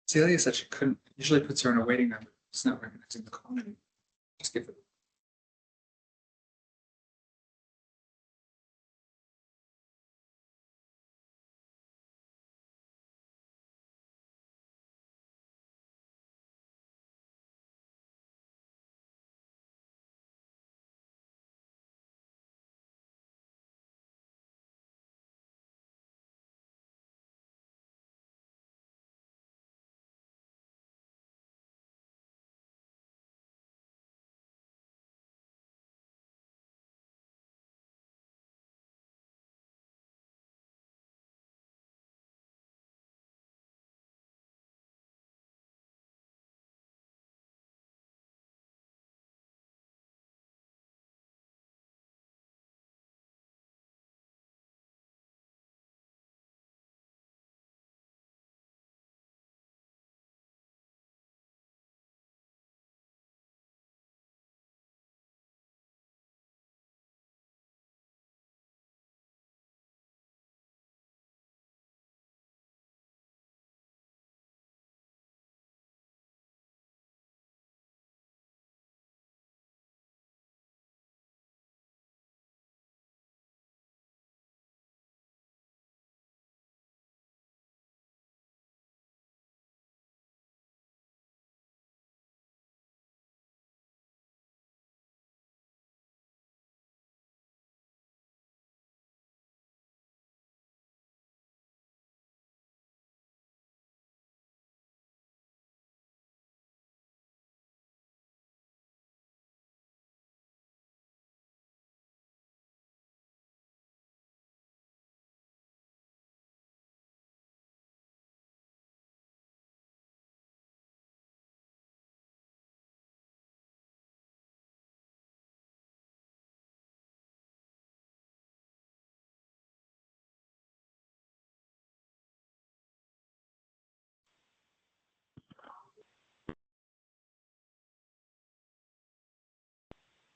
Celia said she couldn't, usually puts her in a waiting number. It's not recognizing the call. Just give it.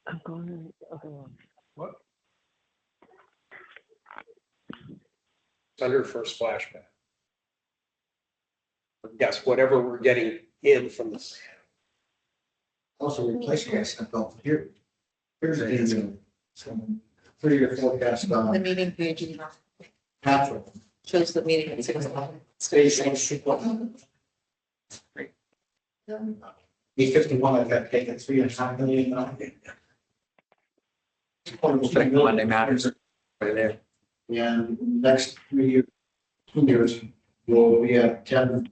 I'm going to the other one. What? Under for a splash pad. Yes, whatever we're getting in from this. Also replace gas and belt here. Here's the 3-year forecast The on meeting page, you know, half of them. shows the meeting at 6 o'clock. Station B51, I've got taken $3.5 million. We'll take Monday matters right there. And next 3 years, 2 years, we'll be at 10.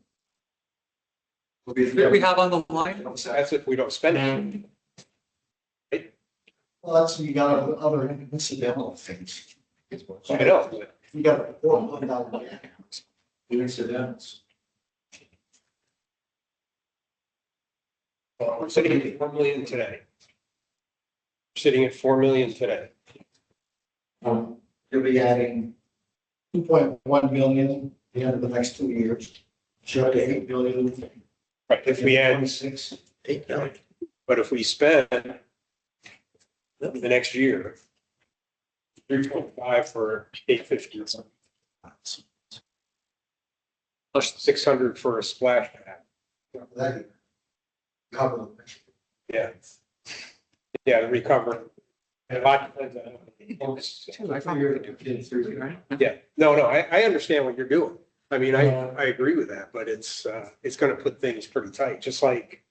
We'll be Who do we have on the line? That's if we don't spend it. Well, that's, you got other incidental things. I know, but You got a $400 incidentals. we're sitting at 4 million today. Sitting at 4 million today. You'll be adding 2.1 million at the end of the next 2 years. So to 8 million. Right, if we add, 26, 8 million. but if we spend the next year, 3.5 for 850, plus 600 for a splash pad. That cover the picture. Yeah. Yeah, to recover. And a lot depends on- I thought we could do it through, right? Yeah, no, I understand what you're doing. I mean, I agree with that, but it's gonna put things pretty tight, just like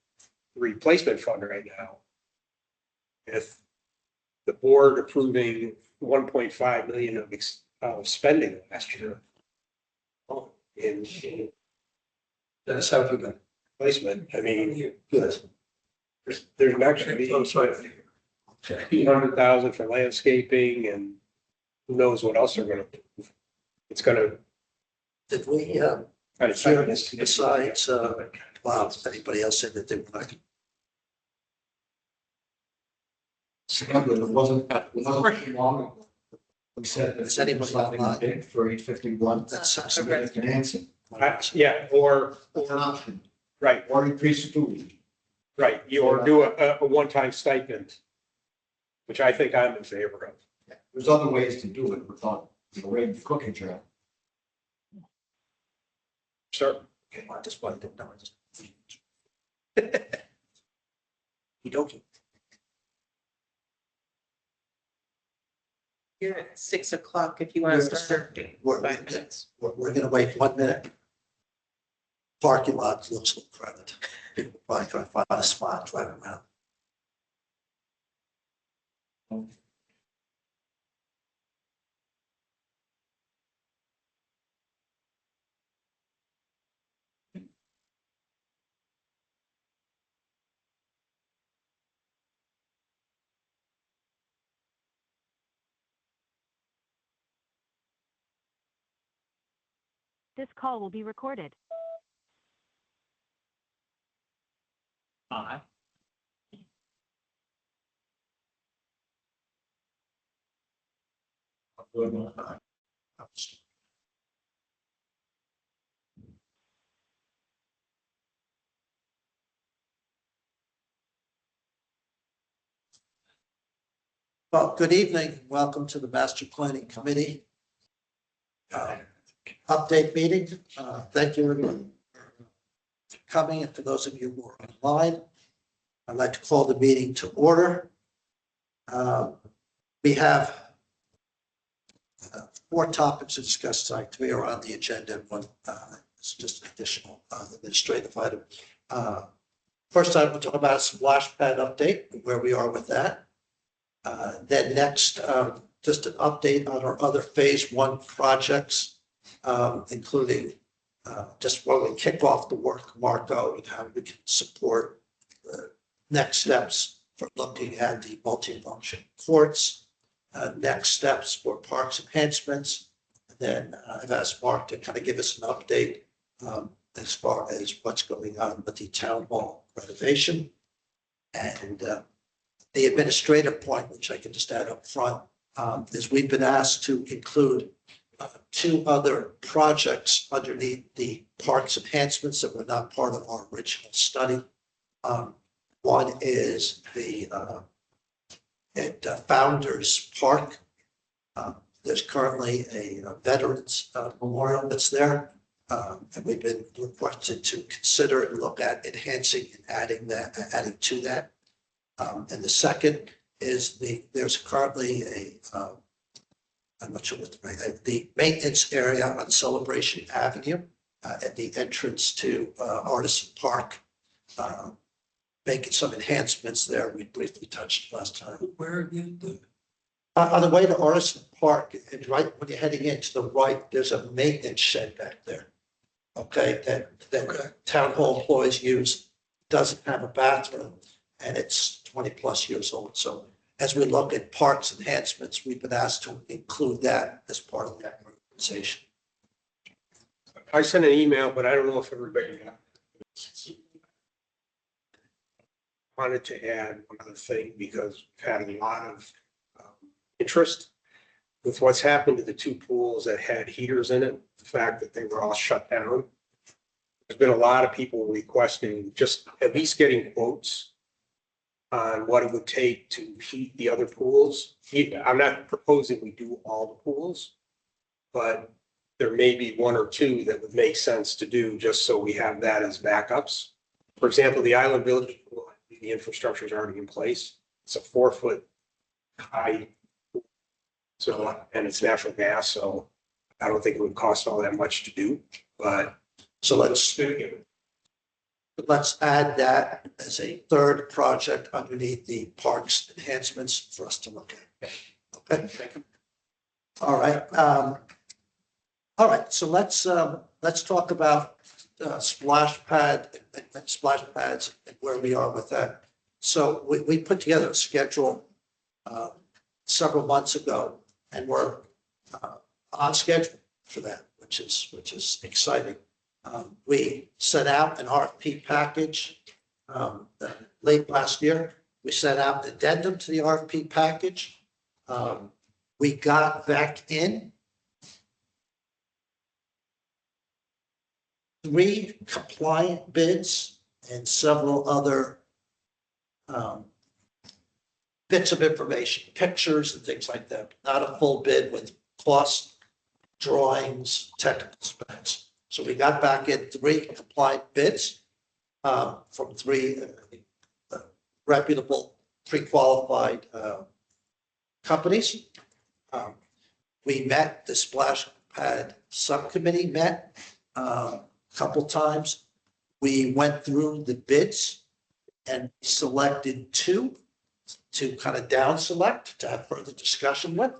the replacement fund right now. If the board approving 1.5 million of spending last year. In That's how we got. replacement, I mean, Good. there's not gonna be 200,000 for landscaping and who knows what else they're gonna do. It's gonna. Did we, kind of hear besides, wow, anybody else said that they would like? It wasn't too long ago. We said Does anybody have a- big for 851. That's Submitted financing. Yeah, or, That's an option. right, Or increase food. right, you or do a one-time stipend, which I think I'm in favor of. There's other ways to do it without the way of cooking job. Sure. Okay, I just wanted to know. You don't. You're at 6 o'clock if you want to start. We're gonna wait 1 minute. Parking lot looks crowded. People probably trying to find a spot, driving around. This call will be recorded. Aye. Well, good evening. Welcome to the Master Planning Committee update meeting. Thank you everyone for coming, and for those of you who are online, I'd like to call the meeting to order. We have 4 topics to discuss tonight. 3 are on the agenda, and 1 is just an additional administrative item. First item, we'll talk about a splash pad update, where we are with that. Then next, just an update on our other phase 1 projects, including just while we kick off the work, Marco, and how we can support the next steps for looking at the multi-function courts, next steps for parks enhancements. And then I've asked Mark to kind of give us an update as far as what's going on with the town hall renovation. And the administrative point, which I can just add up front, is we've been asked to include 2 other projects underneath the parks enhancements that were not part of our original study. One is the at Founders Park. There's currently a veterans memorial that's there. And we've been requested to consider and look at enhancing and adding to that. And the second is there's currently I'm not sure what the maintenance area on Celebration Avenue at the entrance to Artisan Park. Making some enhancements there. We briefly touched last time. Where again? On the way to Artisan Park, and right when you're heading in to the right, there's a maintenance shed back there. Okay, that town hall employees use, doesn't have a bathroom, and it's 20+ years old. So as we look at parks enhancements, we've been asked to include that as part of that organization. I sent an email, but I don't know if everybody got it. Wanted to add one other thing because we've had a lot of interest with what's happened to the 2 pools that had heaters in it, the fact that they were all shut down. There's been a lot of people requesting just at least getting quotes on what it would take to heat the other pools. I'm not proposing we do all the pools, but there may be 1 or 2 that would make sense to do just so we have that as backups. For example, the Island Village pool, the infrastructure is already in place. It's a 4-foot high. So, and it's natural gas, so I don't think it would cost all that much to do, but. So let's add that as a 3rd project underneath the parks enhancements for us to look at. Okay. All right. All right. So let's talk about splash pads and where we are with that. So we put together a schedule several months ago, and we're on schedule for that, which is exciting. We sent out an RFP package late last year. We sent out an addendum to the RFP package. We got back in 3 compliant bids and several other bits of information, pictures and things like that. Not a full bid with cost, drawings, technical specs. So we got back in 3 compliant bids from 3 reputable, pre-qualified companies. We met, the splash pad subcommittee met a couple times. We went through the bids and selected 2 to kind of down select, to have further discussion with.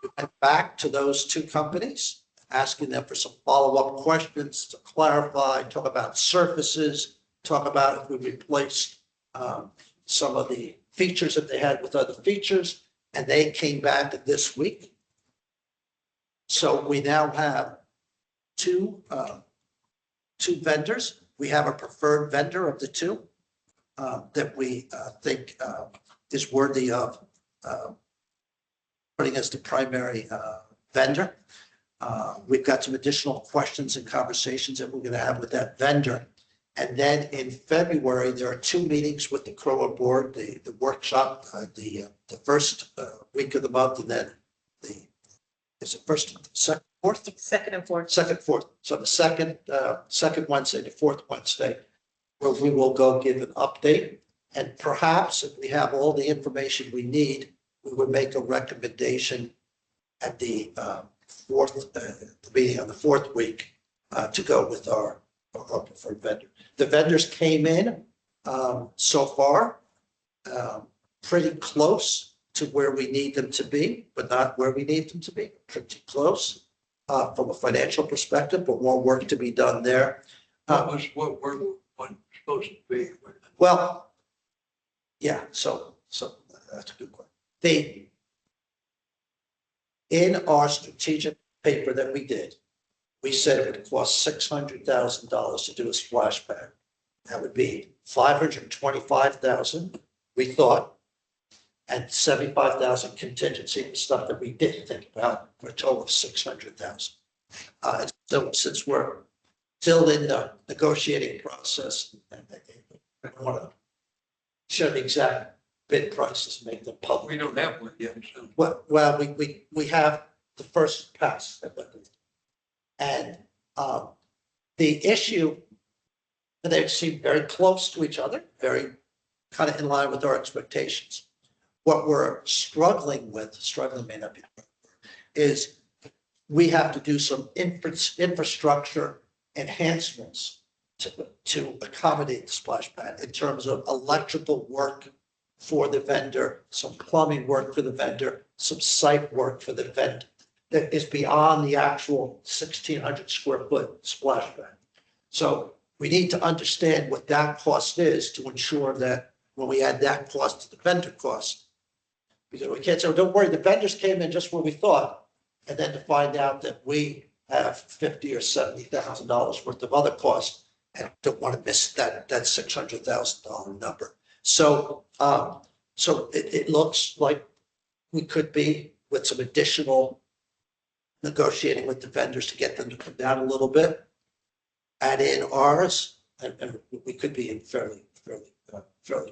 We went back to those 2 companies, asking them for some follow-up questions to clarify, talk about surfaces, talk about if we replaced some of the features that they had with other features, and they came back this week. So we now have 2 vendors. We have a preferred vendor of the 2 that we think is worthy of putting as the primary vendor. We've got some additional questions and conversations that we're going to have with that vendor. And then in February, there are 2 meetings with the CROA board, the workshop, the first week of the month, and then is it first, second, fourth? Second and fourth. Second, fourth. So the second Wednesday, the fourth Wednesday, where we will go give an update. And perhaps if we have all the information we need, we would make a recommendation at the meeting on the 4th week to go with our preferred vendor. The vendors came in so far pretty close to where we need them to be, but not where we need them to be, pretty close from a financial perspective, but more work to be done there. What we're supposed to be. Well, yeah, so that's a good question. In our strategic paper that we did, we said it would cost $600,000 to do a splash pad. That would be $525,000, we thought, and $75,000 contingency and stuff that we didn't think about, for a total of $600,000. So since we're still in the negotiating process, I want to share the exact bid prices, make them public. We don't have one yet, so. Well, we have the first pass. And the issue, they seem very close to each other, very kind of in line with our expectations. What we're struggling may not be, is we have to do some infrastructure enhancements to accommodate the splash pad in terms of electrical work for the vendor, some plumbing work for the vendor, some site work for the vendor that is beyond the actual 1,600 square foot splash pad. So we need to understand what that cost is to ensure that when we add that cost to the vendor cost, because we can't say, oh, don't worry, the vendors came in just where we thought, and then to find out that we have $50,000 or $70,000 worth of other costs and don't want to miss that $600,000 number. So it looks like we could be with some additional negotiating with the vendors to get them to come down a little bit, add in ours, and we could be in fairly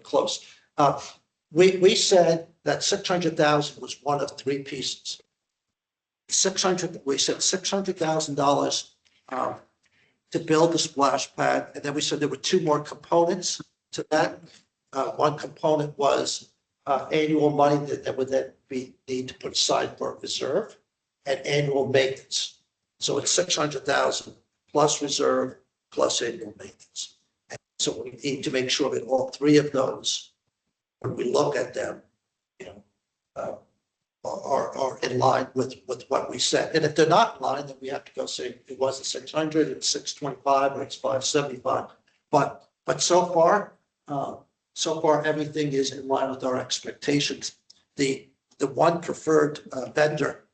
close. We said that 600,000 was one of 3 pieces. We said $600,000 to build the splash pad, and then we said there were 2 more components to that. One component was annual money that would then need to put aside for a reserve, and annual maintenance. So it's 600,000 plus reserve plus annual maintenance. And so we need to make sure that all 3 of those, when we look at them, are in line with what we said. And if they're not in line, then we have to go say it wasn't 600, it's 625, or it's 575. But so far everything is in line with our expectations. The one preferred vendor,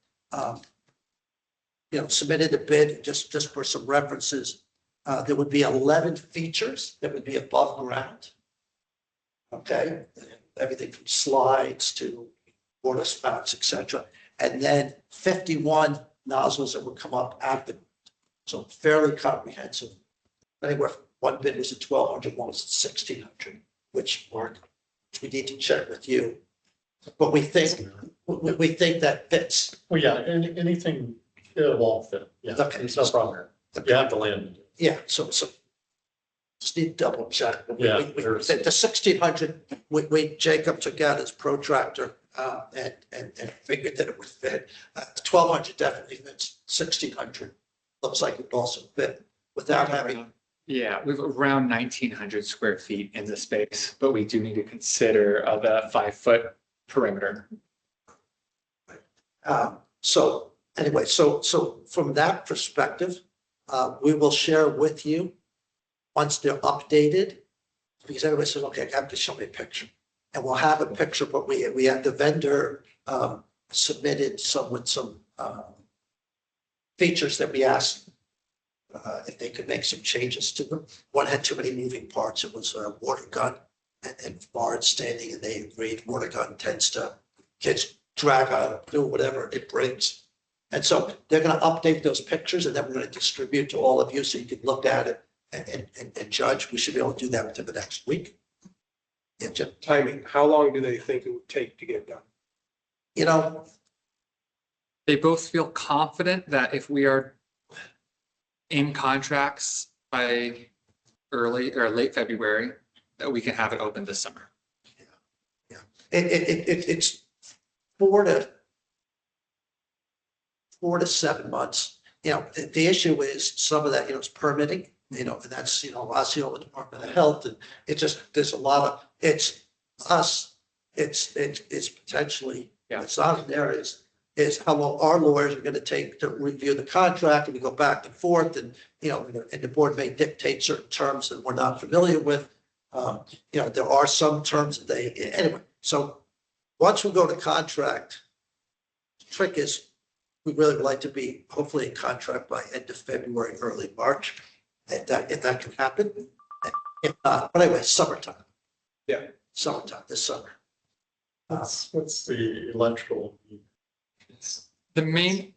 submitted a bid just for some references. There would be 11 features that would be above ground. Okay, everything from slides to water spouts, etc. And then 51 nozzles that would come up after. So fairly comprehensive. Anywhere from one bid was at 1,200, one was at 1,600, which we need to check with you. But we think that fits. Well, yeah, anything, it'll all fit. Yeah, Okay. it's no problem. You have to land. Yeah, so just need to double check. Yeah, The there's- 1,600, Jacob took out his protractor, and figured that it would fit. 1,200 definitely fits, 1,600 looks like it also fit without having, Yeah, we've around 1,900 square feet in the space, but we do need to consider the 5-foot perimeter. so anyway, so from that perspective, we will share with you once they're updated, because everybody says, okay, have to show me a picture. And we'll have a picture, but we had the vendor submitted some features that we asked if they could make some changes to them. One had too many moving parts. It was a water gun and barred standing, and they agreed water gun tends to kids drag out, do whatever it brings. And so they're going to update those pictures, and then we're going to distribute to all of you so you can look at it and judge. We should be able to do that within the next week. Yeah, just, Timing, how long do they think it would take to get done? you know, They both feel confident that if we are in contracts by early or late February, that we can have it open this summer. it's 4 to 7 months. You know, the issue is some of that, is permitting, and that's, Osceola with Department of Health, and it just, there's a lot of, it's us, it's potentially, Yeah. it's not in there, is how long our lawyers are gonna take to review the contract, and we go back and forth, and, and the board may dictate certain terms that we're not familiar with. There are some terms that anyway, so once we go to contract, the trick is, we really would like to be hopefully in contract by end of February, early March, if that can happen. If not, but anyway, summertime. Yeah. Summertime, this summer. What's the electrical? The main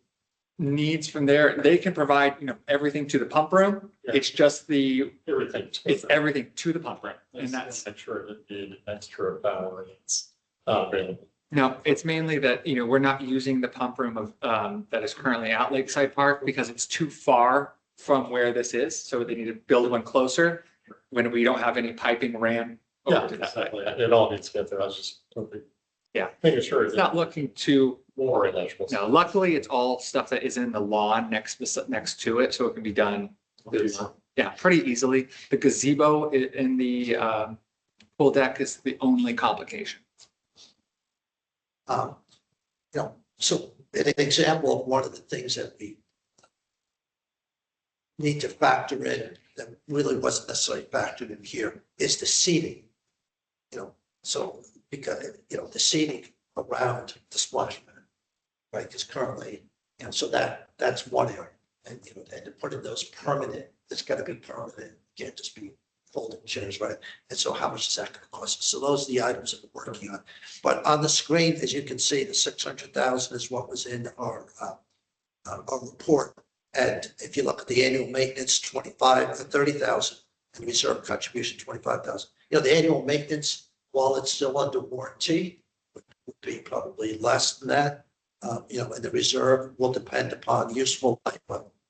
needs from there, they can provide, everything to the pump room. Yeah. It's just Everything. it's everything to the pump room. And that's, Not sure that the extra power it's not available. no, it's mainly that, we're not using the pump room of, that is currently at Lakeside Park because it's too far from where this is. So they need to build one closer when we don't have any piping ran Yeah, over to that side. exactly. It all needs to get there. I was just. Yeah. Making sure It's it's not looking to, more electrical. no, luckily it's all stuff that is in the lawn next to it. So it can be done. Yeah, pretty easily. The gazebo in the pool deck is the only complication. So an example of one of the things that we need to factor in that really wasn't necessarily factored in here is the seating. So because, the seating around the splash pad, right, because currently, so that's one area. And, and to put in those permanent, it's got to be permanent, can't just be folding chairs, right? And so how much is that going to cost us? So those are the items that we're working on. But on the screen, as you can see, the 600,000 is what was in our report. And if you look at the annual maintenance, 30,000, and reserve contribution, 25,000. The annual maintenance, while it's still under warranty, would be probably less than that. And the reserve will depend upon useful life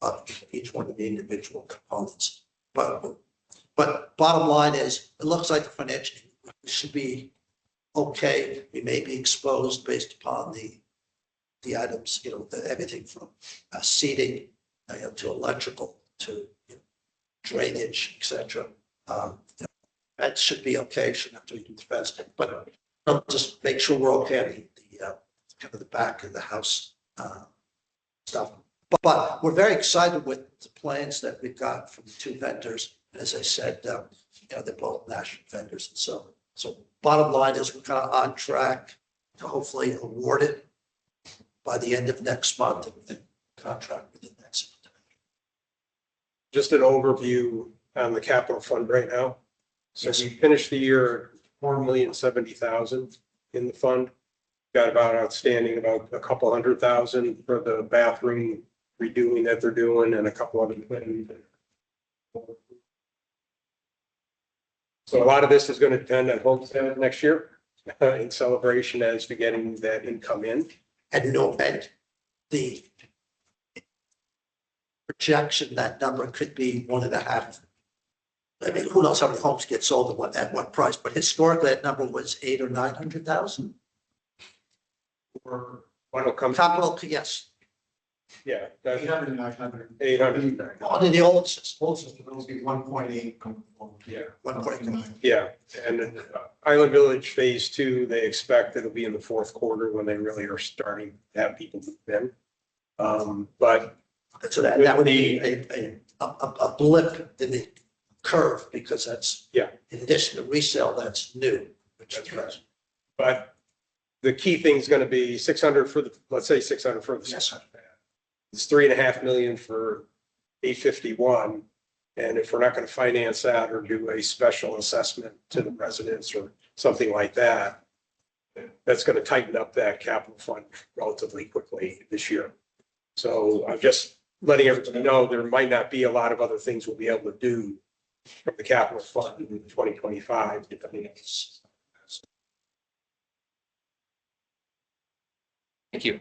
of each one of the individual components. But bottom line is, it looks like the financial should be okay. We may be exposed based upon the items, everything from seating, to electrical, to drainage, et cetera. That should be okay, shouldn't have to be confessed, but just make sure we're okay on the kind of the back of the house stuff. But we're very excited with the plans that we've got from the two vendors. As I said, they're both national vendors. And so bottom line is we're kind of on track to hopefully award it by the end of next month and contract within next month. Just an overview on the capital fund right now. So we finished the year $4,070,000 in the fund. Got about outstanding about a couple $100,000 for the bathroom redoing that they're doing and a couple other things. So a lot of this is going to depend on Homestead next year in celebration as to getting that income in. And the projection, that number could be 1.5. I mean, who knows how many homes get sold at what price, but historically that number was 800,000 or 900,000. Or when it comes, Capital, yes, yeah, that's 800, 900. 800. under the old system, Old system, it'll be 1.8 going forward. Yeah. 1.9. Yeah, and Island Village Phase 2, they expect it'll be in the fourth quarter when they really are starting to have people move in. But So that would be a blip in the curve, because that's, Yeah. in addition to resale, that's new. That's right. But the key thing is going to be 600 for the, let's say 600 for the. Yes. It's 3.5 million for 851. And if we're not going to finance that or do a special assessment to the residents or something like that, that's going to tighten up that capital fund relatively quickly this year. So I'm just letting everybody know there might not be a lot of other things we'll be able to do from the capital fund in 2025, depending on. Thank you.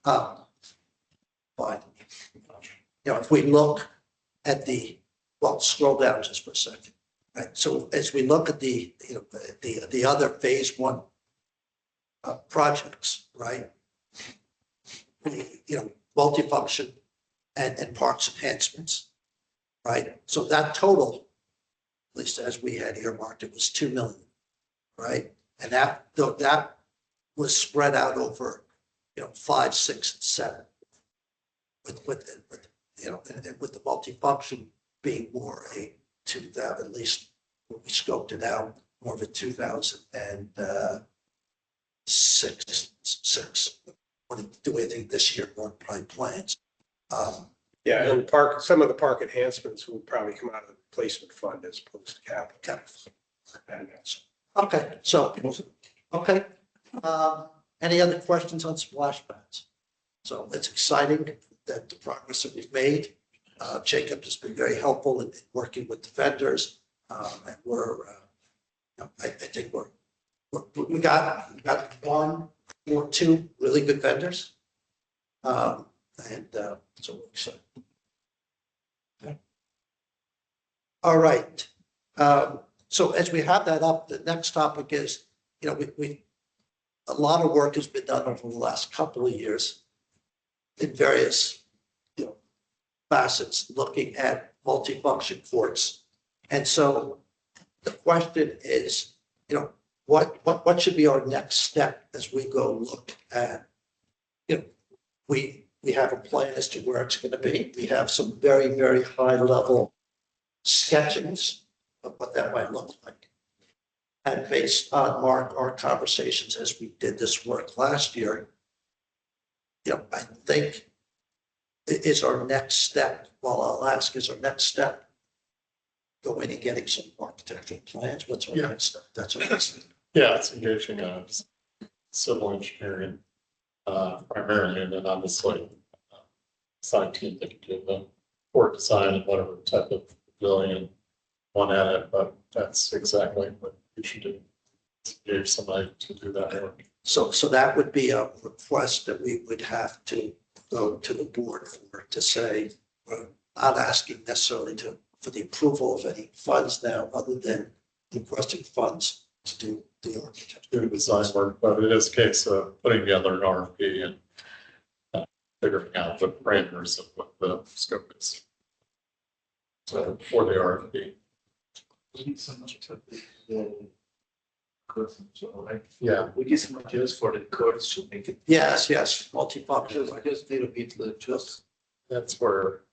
Fine. You know, if we look at well, scroll down just for a second. Right, so as we look at the other phase 1 projects, right? Multifunction and parks enhancements, right? So that total, at least as we had earmarked, it was 2 million, right? And that was spread out over, 5, 6, and 7. With the multifunction being more a 2000, at least when we scoped it out, more of a 2006. Want to do anything this year, more probably plans. Yeah, and some of the park enhancements will probably come out of the replacement fund as opposed to capital. Okay, okay. Any other questions on splash pads? So it's exciting that the progress that we've made. Jacob has been very helpful in working with the vendors. And I think we got 1 or 2 really good vendors. So we're excited. Okay. All right. So as we have that up, the next topic is, a lot of work has been done over the last couple of years in various, facets, looking at multifunction courts. And so the question is, what should be our next step as we go look at, we have a plan as to where it's going to be. We have some very, very high level sketchings of what that might look like. And based on our conversations as we did this work last year, I think is our next step. Well, I'll ask, is our next step going and getting some architectural plans? What's our next step? That's our next step. Yeah, it's engaging civil engineering primarily, and then obviously design team that can do the court design and whatever type of building one at it, but that's exactly what we should do. Engage somebody to do that work. So that would be a request that we would have to go to the board for, to say, we're not asking necessarily for the approval of any funds now, other than requesting funds to do the architecture. Do design work, but it is a case of putting together an RFP and figuring out the parameters of what the scope is. So for the RFP. Yeah. We get some ideas for the courts to make it. Yes, multifunction. I just need to meet the just. That's where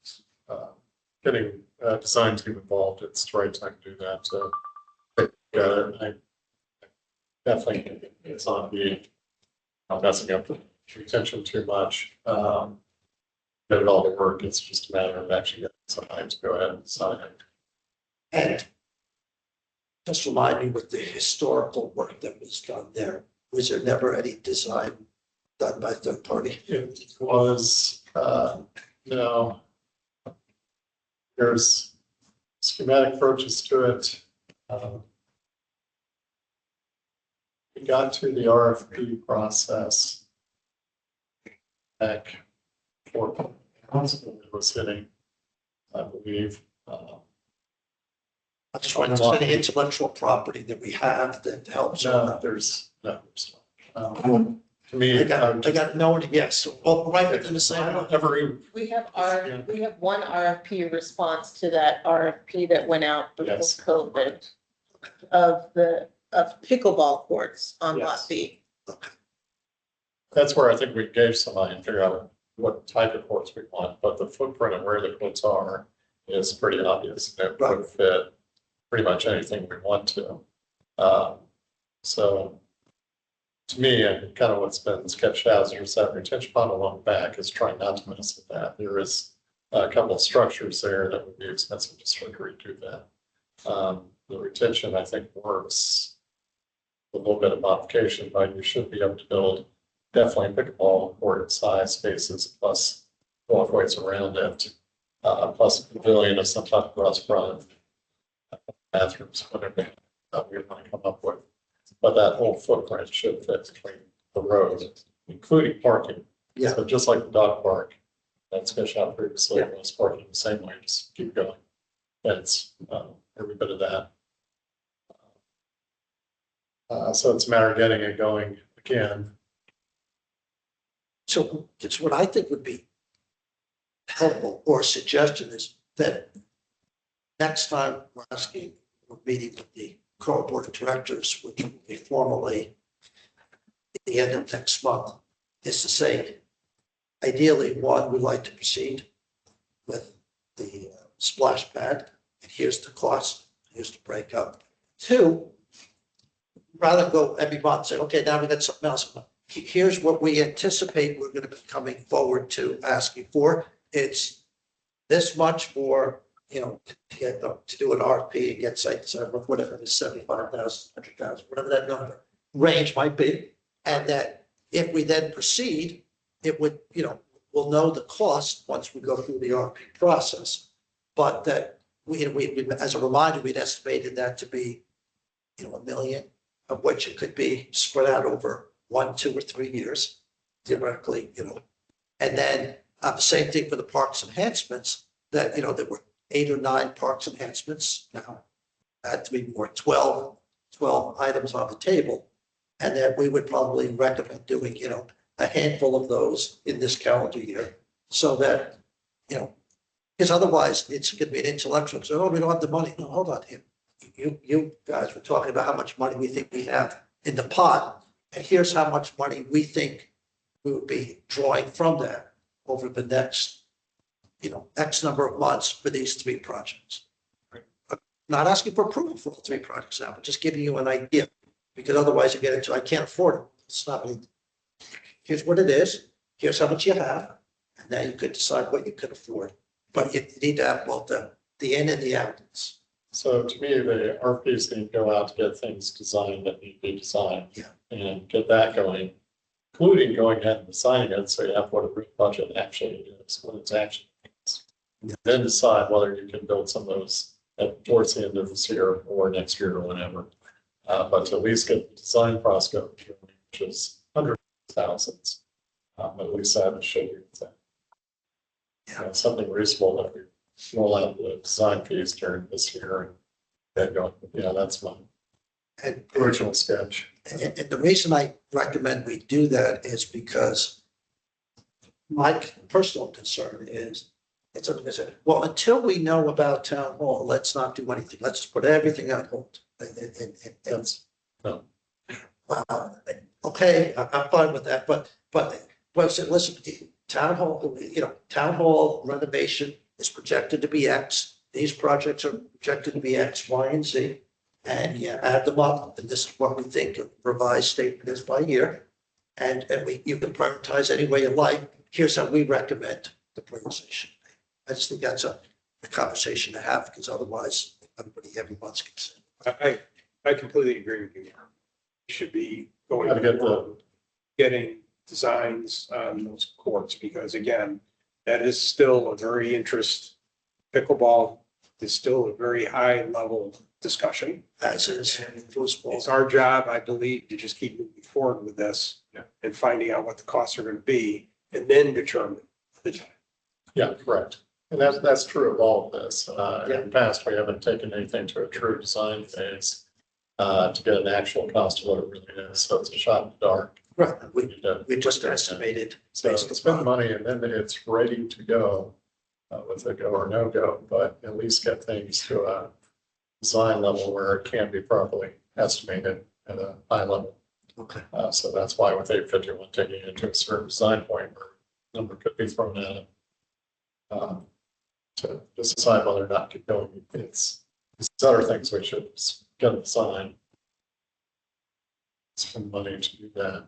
getting a design team involved, it's the right time to do that. So I definitely think it's not be messing up the retention too much. Get it all to work. It's just a matter of actually getting somebody to go ahead and sign it. And just remind me, with the historical work that was done there, was there never any design done by third party? It was, no. There's schematic approaches to it. We got to the RFP process back 4 pounds, it was hitting, I believe, I just wanted to say the intellectual property that we have that helps. no, there's. To me, I got no one, yes, well, right within the I same. don't ever even, We have one RFP response to that RFP that went out before Yes. COVID of pickleball courts on Lot Yes. B. that's where I think we gave somebody and figure out what type of courts we want, but the footprint of where the courts are is pretty obvious. It would fit pretty much anything we want to. So to me, and kind of what's been sketched out is that retention pond along the back is trying not to mess with that. There is a couple of structures there that would be expensive to sort of redo that. The retention, I think, works a little bit of modification, but you should be able to build definitely pickleball court size spaces plus walkways around it, plus a pavilion of some type of restaurant, bathrooms, whatever we want to come up with. But that whole footprint should fit between the roads, including parking. Yeah. So just like the dog park, that's sketched out previously, Yeah. was parking the same way, just keep going. That's every bit of that. So it's a matter of getting it going again. So it's what I think would be helpful or a suggestion is that next time we're asking, we're meeting with the Corps Board of Directors, which will be formally at the end of next month, is to say, ideally, one, we'd like to proceed with the splash pad, and here's the cost, here's the breakup. Two, rather than go every month and say, okay, now we got something else. Here's what we anticipate we're going to be coming forward to asking for. It's this much for, to get, to do an RFP and get site design, whatever it is, 75,000, 100,000, whatever that number range might be. And that if we then proceed, it would, we'll know the cost once we go through the RFP process. But that we, as a reminder, we'd estimated that to be, $1 million, of which it could be spread out over 1, 2, or 3 years, theoretically, And then the same thing for the parks enhancements, that, there were 8 or 9 parks enhancements now. Had to be more 12 items on the table. And that we would probably recommend doing, a handful of those in this calendar year. So that, because otherwise it's going to be an intellectual, so, we don't have the money. No, hold on here. You guys were talking about how much money we think we have in the pot. And here's how much money we think we would be drawing from that over the next, X number of months for these 3 projects. Not asking for approval for all 3 projects now, but just giving you an idea, because otherwise you get into, I can't afford it. It's not, here's what it is, here's how much you have, and now you could decide what you could afford. But you need to have both the in and the outs. So to me, the RFPs need to go out to get things designed that need to be designed. Yeah. And get that going, including going ahead and designing it, so you have what a real budget actually is, what it's actually. Yeah. Then decide whether you can build some of those towards the end of this year or next year or whenever. But to at least get the design process going, which is hundreds of thousands, at least that should be that. Yeah. Something reasonable that we roll out the design fees during this year and then go, that's my And original sketch. And the reason I recommend we do that is because my personal concern is, well, until we know about town hall, let's not do anything. Let's just put everything on hold. That's, no. Okay, I'm fine with that, but listen, town hall renovation is projected to be X. These projects are projected to be X, Y, and Z. And you add them up, and this is what we think a revised statement is by year. And you can prioritize any way you like. Here's how we recommend the prioritization. I just think that's a conversation to have, because otherwise every month's concerned. I completely agree with you. Should be going Gotta get the- getting designs on those courts, because again, that is still a very pickleball is still a very high level discussion. As is football. It's our job, I believe, to just keep moving forward with this Yeah. and finding out what the costs are going to be, and then determine Yeah, correct. And that's true of all of this. In the past, we haven't taken anything to a true design phase to get an actual cost of what it really is. So it's a shot in the dark. Right, we, need to- we just estimated. So based spend upon- money and then it's ready to go with a go or no go, but at least get things to a design level where it can be properly estimated at a high level. Okay, So that's why with 851 taking it to a certain design point where a number could be thrown at it. To decide whether or not to go, it's other things we should get a design. Spend money to do that.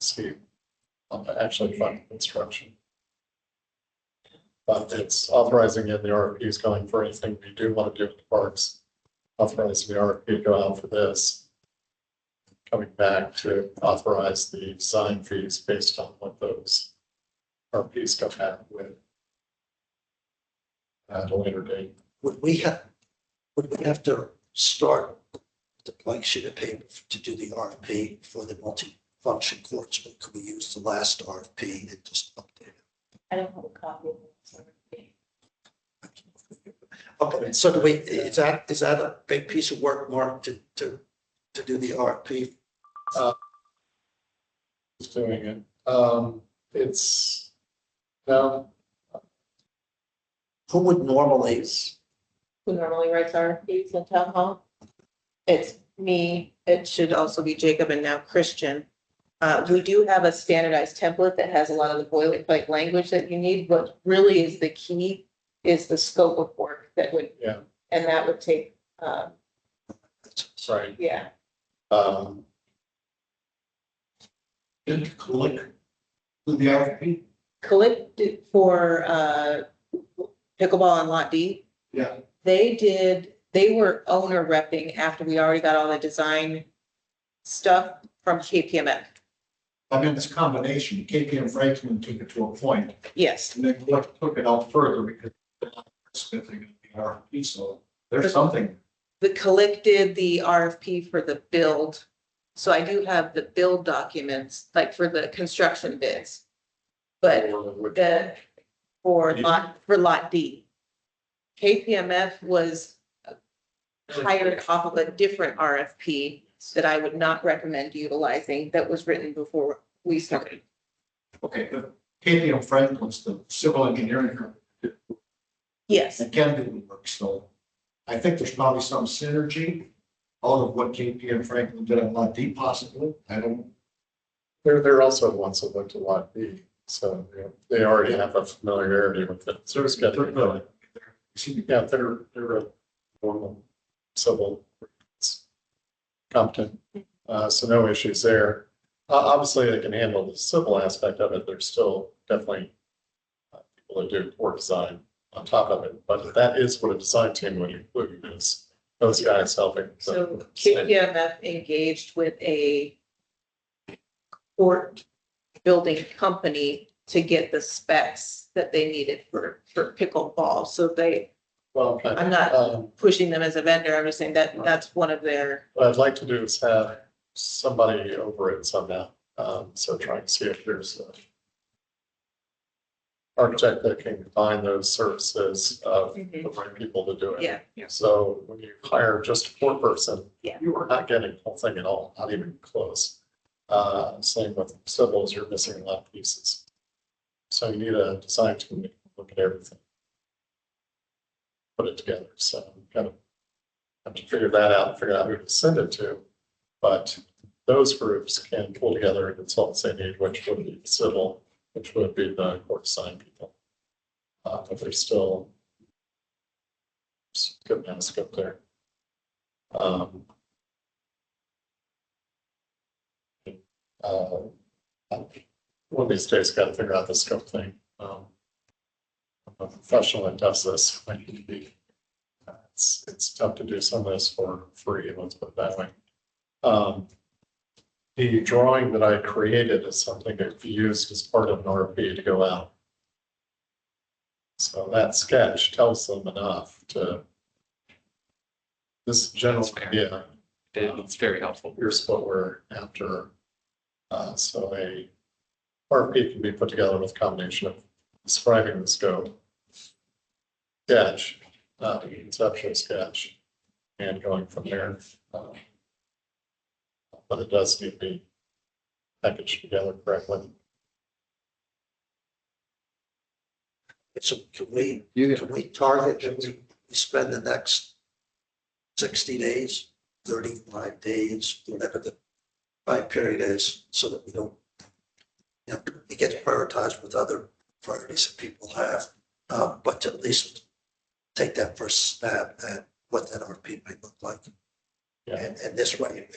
See, actually fund construction. But it's authorizing in the RFPs going for anything we do want to do with the parks. Authorizing the RFP to go out for this. Coming back to authorize the design fees based on what those RFPs come out with. At a later date. would we have to start the blank sheet of paper to do the RFP for the multi-function courts? Or could we use the last RFP and just update it? I don't have a copy of this. Okay, so do we, is that a big piece of work, Mark, to do the RFP? Who's doing it? It's, no, Who would normally, Who normally writes RFPs in town hall? It's me. It should also be Jacob and now Christian. We do have a standardized template that has a lot of the boilerplate language that you need. What really is the key is the scope of work that would, yeah, and that would take, sorry. yeah. Did click to the RFP? Collected for pickleball on Lot D. Yeah. They were owner repping after we already got all the design stuff from KPMF. I mean, it's a combination. KPM Franklin took it to a point, Yes, and then took it out further because it's going to be RFP, so there's something. the collected the RFP for the build. So I do have the build documents, like for the construction bids. But the, for lot D. KPMF was hired off of a different RFP that I would not recommend utilizing that was written before we started. Okay, but KPM Franklin's the civil engineering firm Yes, and can do the work, so I think there's probably some synergy out of what KPM Franklin did on Lot D possibly. I don't. They're also the ones that looked a lot B, so they already have a familiarity with it. So it's getting it going. Yeah, they're a normal civil competent, so no issues there. Obviously, they can handle the civil aspect of it. There's still definitely people that do core design on top of it, but that is what a design team would include, is those guys helping. so KPMF engaged with a court building company to get the specs that they needed for pickleball. So Well, I'm not pushing them as a vendor. I'm just saying that that's one of their, what I'd like to do is have somebody over it somehow. So trying to see if there's an architect that can combine those services of the right people to do it. yeah. So when you hire just a poor person, Yeah. you are not getting the whole thing at all, not even close. Same with civils, you're missing a lot of pieces. So you need a design team to look at everything. Put it together. So kind of have to figure that out, figure out who to send it to. But those groups can pull together a consultants they need, which would be civil, which would be the court design people. But there's still good amount of scope there. One of these days, got to figure out the scope thing. I'm a professional that does this. I need to be. It's tough to do some of this for free. Let's put it that way. The drawing that I created is something that we used as part of an RFP to go out. So that sketch tells them enough to. This general idea. It's very helpful. Here's what we're after. So a RFP can be put together with a combination of describing the scope. Sketch, conceptual sketch, and going from there. But it does need to be packaged together correctly. So can we You, Can we target that we spend the next 60 days, 35 days, whatever the time period is, so that we don't, it gets prioritized with other priorities that people have, but to at least take that first stab at what that RP might look like. Yeah. And this way,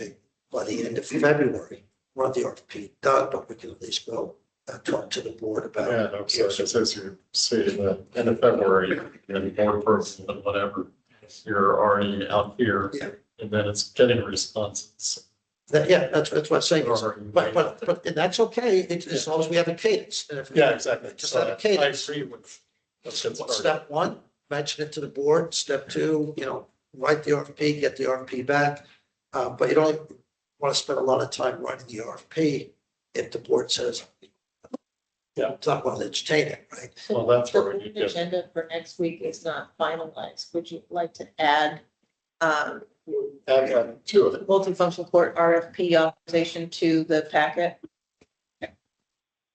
by the end of February, we'll have the RP done, but we can at least go talk to the board about. Yeah, no, so just as you see, the end of February, and board approval and whatever, you're already out here, Yeah. and then it's getting responses. Yeah, that's what I'm saying. But and that's okay, as long as we have a cadence. And if we- Yeah, exactly. Just So have a cadence. I agree with. let's get started. Step one, mention it to the board. Step two, write the RFP, get the RFP back. But you don't want to spend a lot of time writing the RFP if the board says, Yeah. it's not going to entertain it, right? Well, that's The where we board need to. agenda for next week is not finalized. Would you like to add Add that to it. multifunction port RFP authorization to the packet?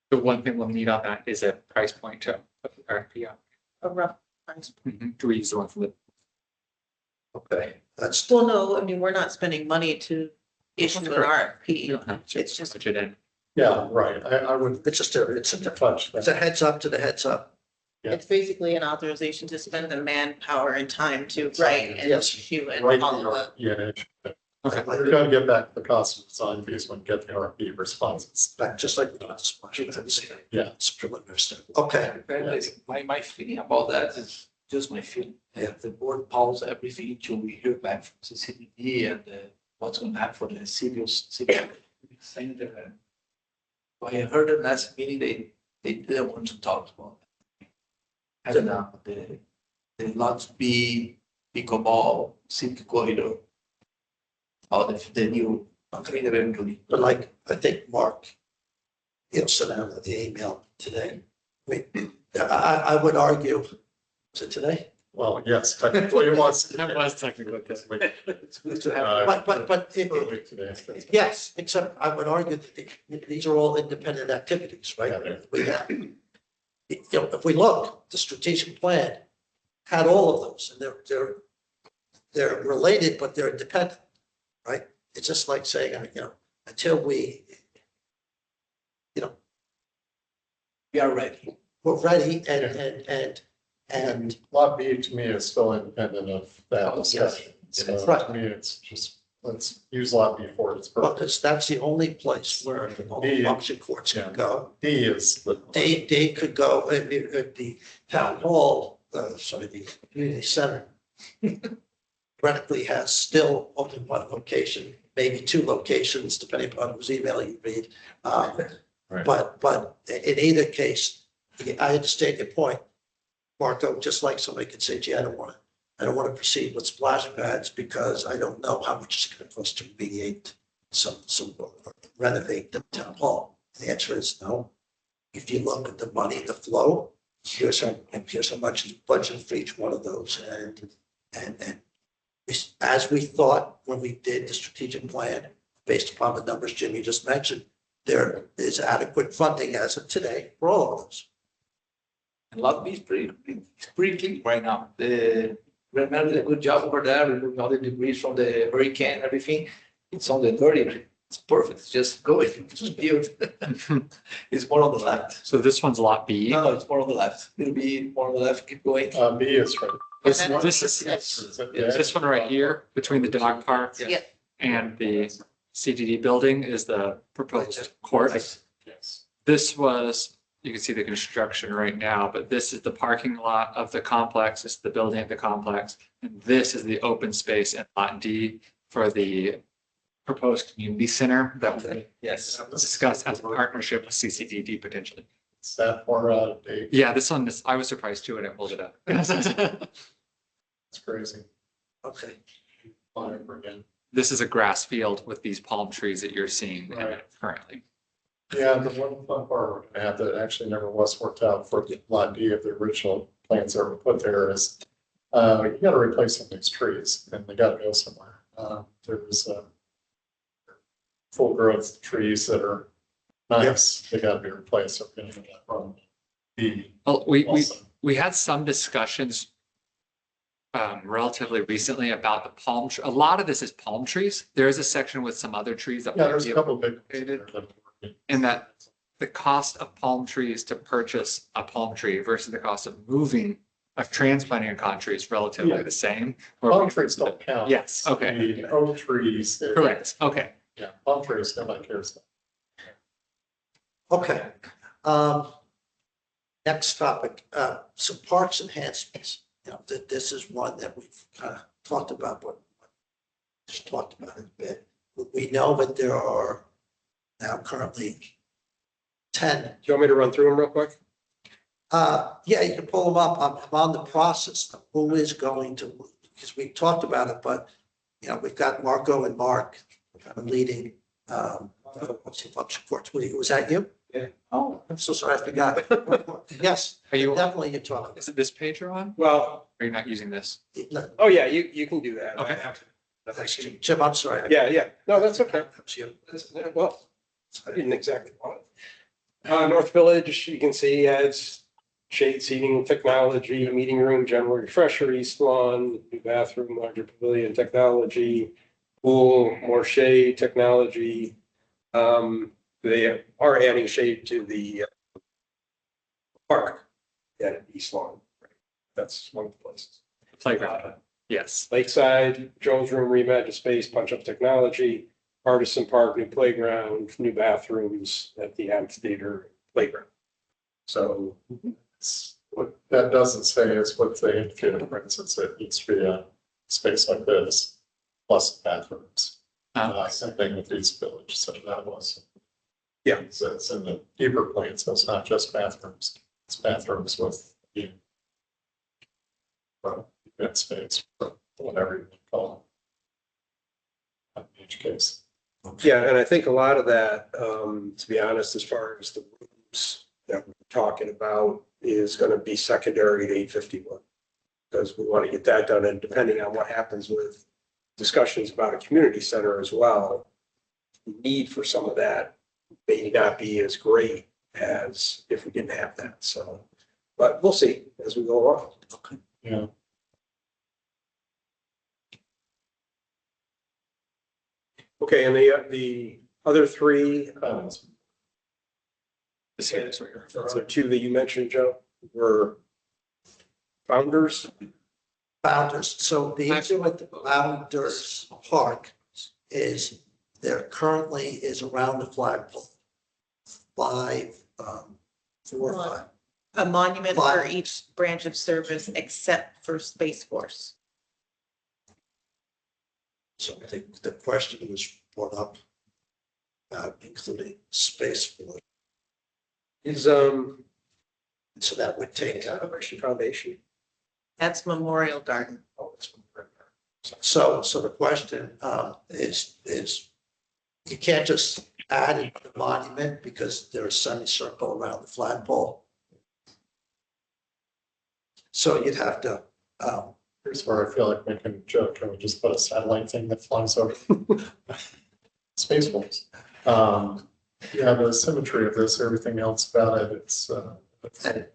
the one thing we'll need on that is a price point to put the RFP on. A rough price? Do we use the one from the? Okay. That's, Well, no, I mean, we're not spending money to issue an You RFP. don't have to It's just- budget in. Yeah, right. I would it's just a touch it's that. a heads up to the heads up. Yeah. It's basically an authorization to spend the manpower and time to write and Yes. issue and Right, follow up. yeah, Okay. we're gonna get back to the cost of design fees when we get the RFP responses. Back just like we did this splash pad. Yeah. It's preliminary step. Okay. My feeling about that is just my feeling. If the board pause everything till we hear back from the CCD and what's going to happen for the civil. Center. I heard the last meeting, they didn't want to talk about that. And the lots B, pickleball, civic corridor. Or the new, eventually. But like, I think Mark, sent out the email today. I mean, I would argue, is it today? Well, yes, technically it was. That was technically this week. It's good to have. But Early today. yes, except I would argue that these are all independent activities, right? Yeah. We have, if we look, the strategic plan had all of those, and they're related, but they're independent, right? It's just like saying, until we, We are ready. we're ready and Lot B to me is still independent of that discussion. So Right. to me, it's just, let's use lot B for its well, purpose. because that's the only place where the function courts can go. D is the. They could go, the town hall, the community center. Theoretically has still only one location, maybe two locations, depending upon whose email you read. Right. But in either case, I understand your point, Marco, just like somebody could say, gee, I don't want to proceed with splash pads because I don't know how much it's going to cost to remediate some renovate the town hall. The answer is no. If you look at the money, the flow, here's how much is budgeted for each one of those. And as we thought when we did the strategic plan, based upon the numbers Jimmy just mentioned, there is adequate funding as of today for all of those. And Lot B is pretty clean right now. Remember did a good job over there, removing all the debris from the hurricane, and everything. It's on the 30. It's perfect. It's just go in, just build. It's more on the left. So this one's lot B. No, it's more on the left. It'll be more on the left. Keep going. B is right. This And then- this is, Is it- this one right here between the dog park Yeah. and the CDD building is the proposed court. Yes. This was, you can see the construction right now, but this is the parking lot of the complex. This is the building of the complex. And this is the open space in lot D for the proposed community center that we Yes. discussed as a partnership with CCDD potentially. Is that far out of date? Yeah, this one, I was surprised too when I pulled it up. It's crazy. Okay. Fire again. This is a grass field with these palm trees that you're seeing in it Right. currently. Yeah, the one fun part I have that actually never was worked out for Lot D of the original plans that were put there is, you gotta replace some of these trees and they gotta go somewhere. There was, full growth trees that are nice, they gotta be replaced. So we're gonna have that problem. B Well, also. we had some discussions relatively recently about the palm, a lot of this is palm trees. There is a section with some other trees that Yeah, might there's be a couple of big. And that the cost of palm trees to purchase a palm tree versus the cost of transplanting a palm tree is relatively Yeah. the same. Palm trees don't count. Yes, okay. The oak trees. Correct, okay. Yeah, palm trees, nobody cares. Okay. Next topic, some parks enhancements. You know, this is one that we've kind of talked about, but just talked about it a bit. We know that there are now currently 10. Do you want me to run through them real quick? Yeah, you can pull them up. I'm on the process of who is going to, because we talked about it, but, you know, we've got Marco and Mark kind of leading, what's the function courts? Was that you? Yeah. Oh, I'm so sorry, I forgot. Yes, Are you, definitely you're talking. is it this page you're on? Well, Or are you not using this? oh yeah, you can do that. Okay. Jim, I'm sorry. Yeah. No, that's okay. That's you. Well, I didn't exactly want it. North Village, you can see has shade seating technology, meeting room, general refresher, east lawn, new bathroom, larger pavilion technology, pool, more shade technology. They are adding shade to the park at East Lawn. That's one of the places. Playground, yes. Lakeside, Jones Room, reimagine space, punch up technology, Artisan Park, new playground, new bathrooms at the amphitheater playground. So What that doesn't say is what they indicated, for instance, it needs to be a space like this, plus bathrooms. Same thing with East Village, so that was. Yeah. So it's in the deeper plan, so it's not just bathrooms, it's bathrooms with. Well, event space, or whatever you call it. In each case. yeah, and I think a lot of that, to be honest, as far as the rooms that we're talking about is going to be secondary to 851. Because we want to get that done, and depending on what happens with discussions about a community center as well, the need for some of that may not be as great as if we didn't have that. So, but we'll see as we go along. Okay. Yeah. Okay, and the other three, This here is what you're referring so two that you mentioned, Joe, were founders. Founders. So the issue with the Founders Park is there currently is around the flagpole 4 or 5. A monument for Five. each branch of service except for Space Force. So I think the question was brought up, including Space Force. Is So that would take, Celebration Foundation. That's Memorial Garden. Oh, that's one. so the question is you can't just add it to the monument because there's a semicircle around the flagpole. So you'd have to, Here's where I feel like we can joke, can we just put a satellite thing that flies over? Space Force. Yeah, the symmetry of this, everything else about it, it's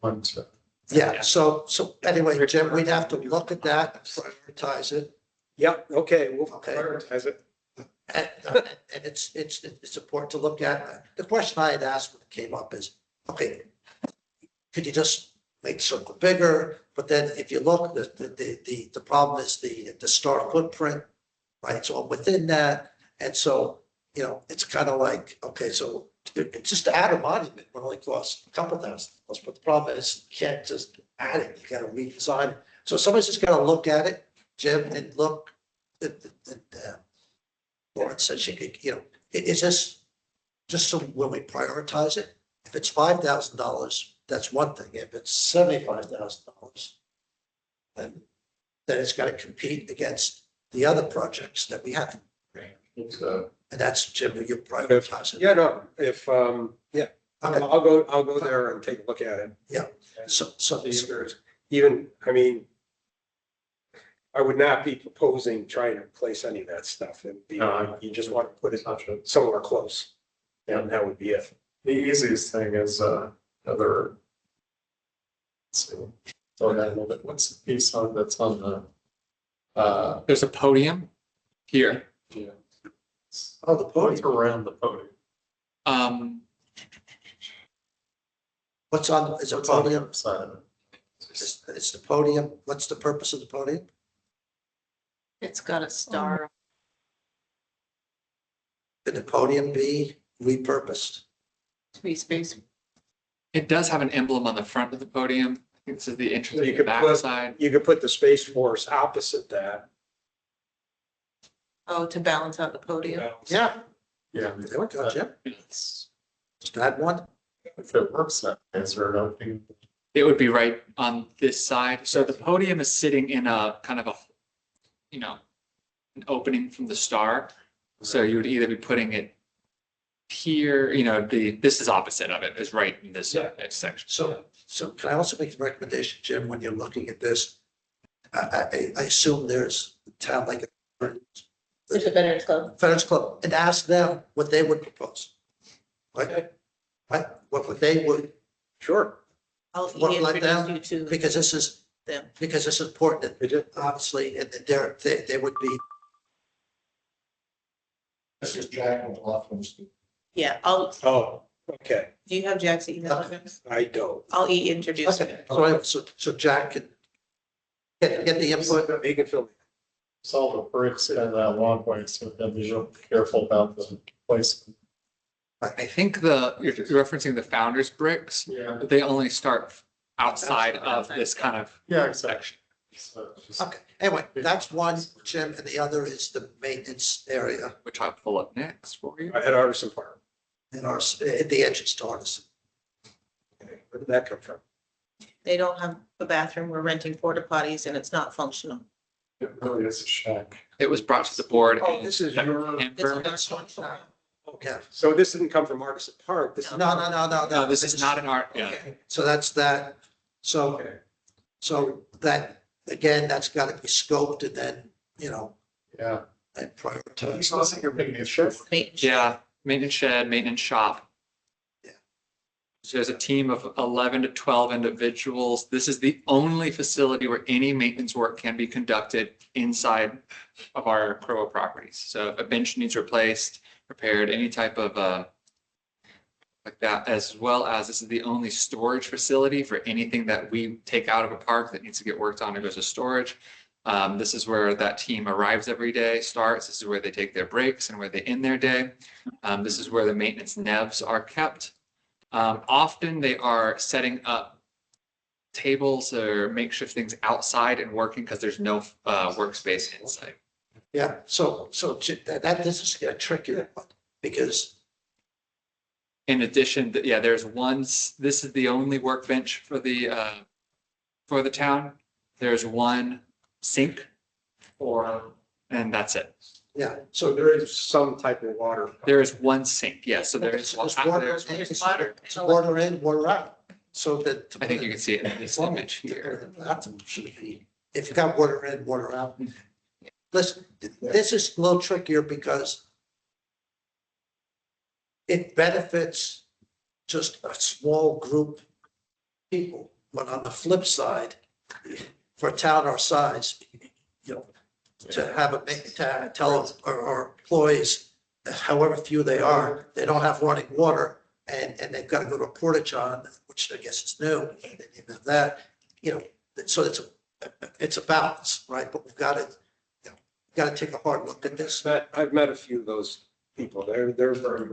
fun to. yeah, so anyway, Jim, we'd have to look at that, prioritize it. Yep, okay, we'll Okay. prioritize it. And it's important to look at. The question I had asked when it came up is, okay, could you just make the circle bigger? But then if you look, the problem is the star footprint, right? So within that, and so, you know, it's kind of like, okay, so just to add a monument would only cost a couple $1,000, but the problem is you can't just add it, you gotta redesign it. So somebody's just gotta look at it, Jim, and look at Lauren said she could, you know, is this just so when we prioritize it? If it's $5,000, that's one thing. If it's $75,000, then it's got to compete against the other projects that we have. It's And that's, Jim, you're prioritizing. Yeah, no, if, yeah, Okay, I'll go there and take a look at it. so, Even, I mean, I would not be proposing trying to replace any of that stuff. It'd be, you just want to put it somewhere close. And that would be it. The easiest thing is, other. Let's see, go ahead a little bit. What's the piece on that's on the, There's a podium here. yeah. oh, the What's podium, around the podium? Um, what's on, is a What's on the podium, other side of it? it's the podium, what's the purpose of the podium? It's got a star. Could the podium be repurposed? Free space. it does have an emblem on the front of the podium. I think this is the entrance So you to the could back put- side. You could put the Space Force opposite that. Oh, to balance out the podium. Yeah, Yeah. there we go, Jim, It's- just add one. If it works, that is there an opening? It would be right on this side. So the podium is sitting in a kind of a, you know, an opening from the star. So you would either be putting it here, you know, this is opposite of it, is right in this section. So can I also make a recommendation, Jim, when you're looking at this? I assume there's a town like There's a Veterans Club. Veterans Club, and ask them what they would propose. Right? Right, what they would, Sure. I'll What, like them? introduce you to because this is them. important, Did you? obviously, and they would be, This is Jack and Lofton's. Yeah, Oh, okay. do you have Jack's email address? I don't. I'll introduce you. okay, so Jack can get the input. You can fill me. It's all the bricks in that walkway, so we gotta be real careful about the placement. I think you're referencing the founder's bricks, Yeah. but they only start outside of this kind of Yeah, exactly. So just- Okay, anyway, that's one, Jim, and the other is the maintenance area which I'll pull up next for you. At Artisan Park. in our, at the entrance to Artisan. Okay, where did that come from? They don't have a bathroom. We're renting porta potties and it's not functional. It really is a shack. It was brought to the board. Oh, in this is your- September. It's not functional. Yeah, So this didn't come from Artisan Park. This is. no. No, this is not an art, yeah. Okay, so that's that, so, Okay. so that, again, that's gotta be scoped and then, you know, Yeah. and It's prioritized. not like you're making a shift. Maintenance. Yeah, maintenance shed, maintenance shop. Yeah. So there's a team of 11 to 12 individuals. This is the only facility where any maintenance work can be conducted inside of our Crow properties. So if a bench needs replaced, repaired, any type of, like that, as well as this is the only storage facility for anything that we take out of a park that needs to get worked on and goes to storage. This is where that team arrives every day, starts. This is where they take their breaks and where they end their day. This is where the maintenance nevs are kept. Often they are setting up tables or makeshift things outside and working because there's no workspace inside. Yeah, so this is a tricky one, because, In addition, yeah, there's this is the only workbench for the town. There's one sink and that's it. yeah, So there is some type of water. There is one sink, yes, so there's there's water, there's- it's water. water in, water out, so that. I think you can see it in this image here. If you got water in, water out. Listen, this is a little trickier because it benefits just a small group of people, but on the flip side, for a town our size, you know, to have to tell our employees, however few they are, they don't have running water and they've got to go to a porta john, which I guess is new, they didn't have that, you know, so it's a balance, right? But we've got to, you know, got to take a hard look at this. I've met a few of those people. They're very.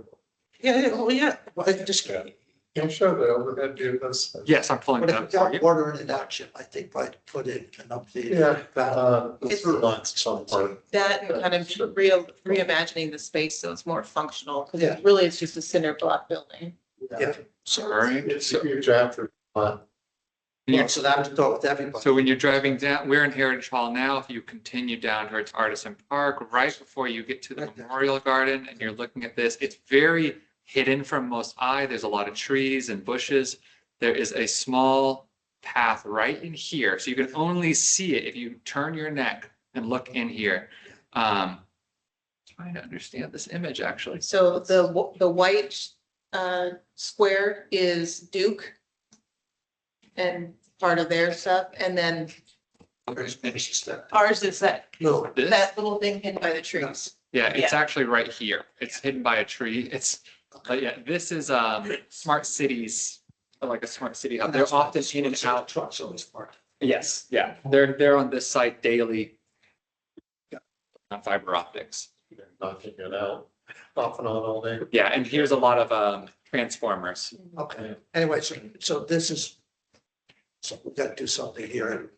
Yeah, oh, yeah, well, I just, Can you show the overhead view of this? Yes, I'm pulling but it if we up for got you. water in action, I think I'd put in an updated. Yeah. balance. The sewer lines, some part. That and kind of reimagining the space so it's more functional, because Yeah. really it's just a cinder block building. Yeah, All right, It's so a huge after. Well, so that would go with everybody. So when you're driving down, we're in Heritage Hall now. If you continue down towards Artisan Park, right before you get to the Right there. Memorial Garden and you're looking at this, it's very hidden from most eye. There's a lot of trees and bushes. There is a small path right in here. So you can only see it if you turn your neck and look in here. Trying to understand this image, actually. So the white square is Duke and part of their stuff, and then ours is that, No, This? that little thing hidden by the trees. Yeah, it's actually right here. It's hidden by a tree. But yeah, this is smart cities, like a smart city hub. They're often in and out. Trucks always parked. Yes, yeah, they're on this site daily. On fiber optics. They're knocking it out off and on all day. Yeah, and here's a lot of transformers. Okay, anyway, so this is, so we gotta do something here and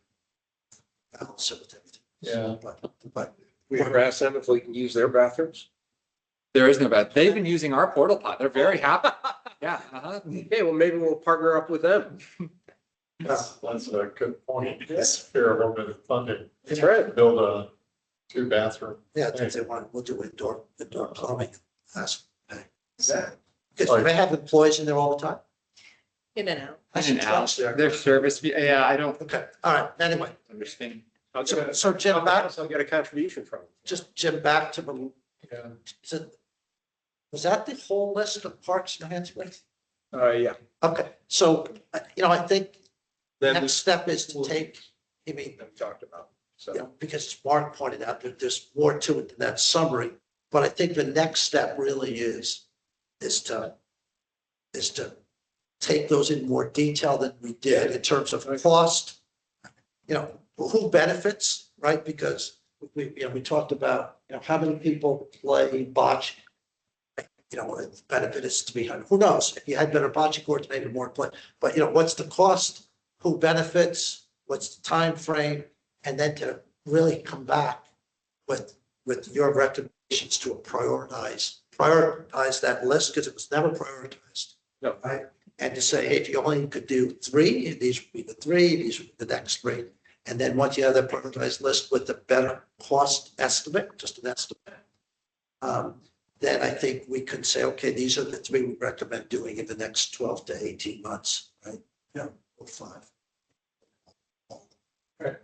I'll sit with it. Yeah. But We ever ask them if we can use their bathrooms? There is no bad. They've been using our portal pot. They're very happy. Yeah. Okay, well, maybe we'll partner up with them. That's a good point. It's fair a little bit of funding. That's right. Build a 2-bathroom. yeah, if they want, we'll do indoor plumbing. That's, because they have employees in there all the time. In and out. I In should and out. trust there. Their service fee, yeah, I don't Okay, all right, anyway, understand. I'll get a- so Jim, back, I'll get a contribution from them. just Jim, back to the, Yeah. was that the whole list of parks and enhancements? Yeah. Okay, so, I think the Then next step is to take, I mean, we talked about, so. because as Mark pointed out, that there's more to it than that summary. But I think the next step really is to take those in more detail than we did in terms of cost. Who benefits, right? Because we talked about, how many people play bocce. The benefit is to be, who knows? If you had better bocce courts, maybe more play. But, what's the cost? Who benefits? What's the time frame? And then to really come back with your recommendations to prioritize that list, because it was never prioritized. No. Right? And to say, hey, if you only could do 3, these would be the 3, these would be the next 3. And then once you have that prioritized list with the better cost estimate, just an estimate, then I think we can say, okay, these are the 3 we recommend doing in the next 12 to 18 months, right? Yeah, or 5. Right.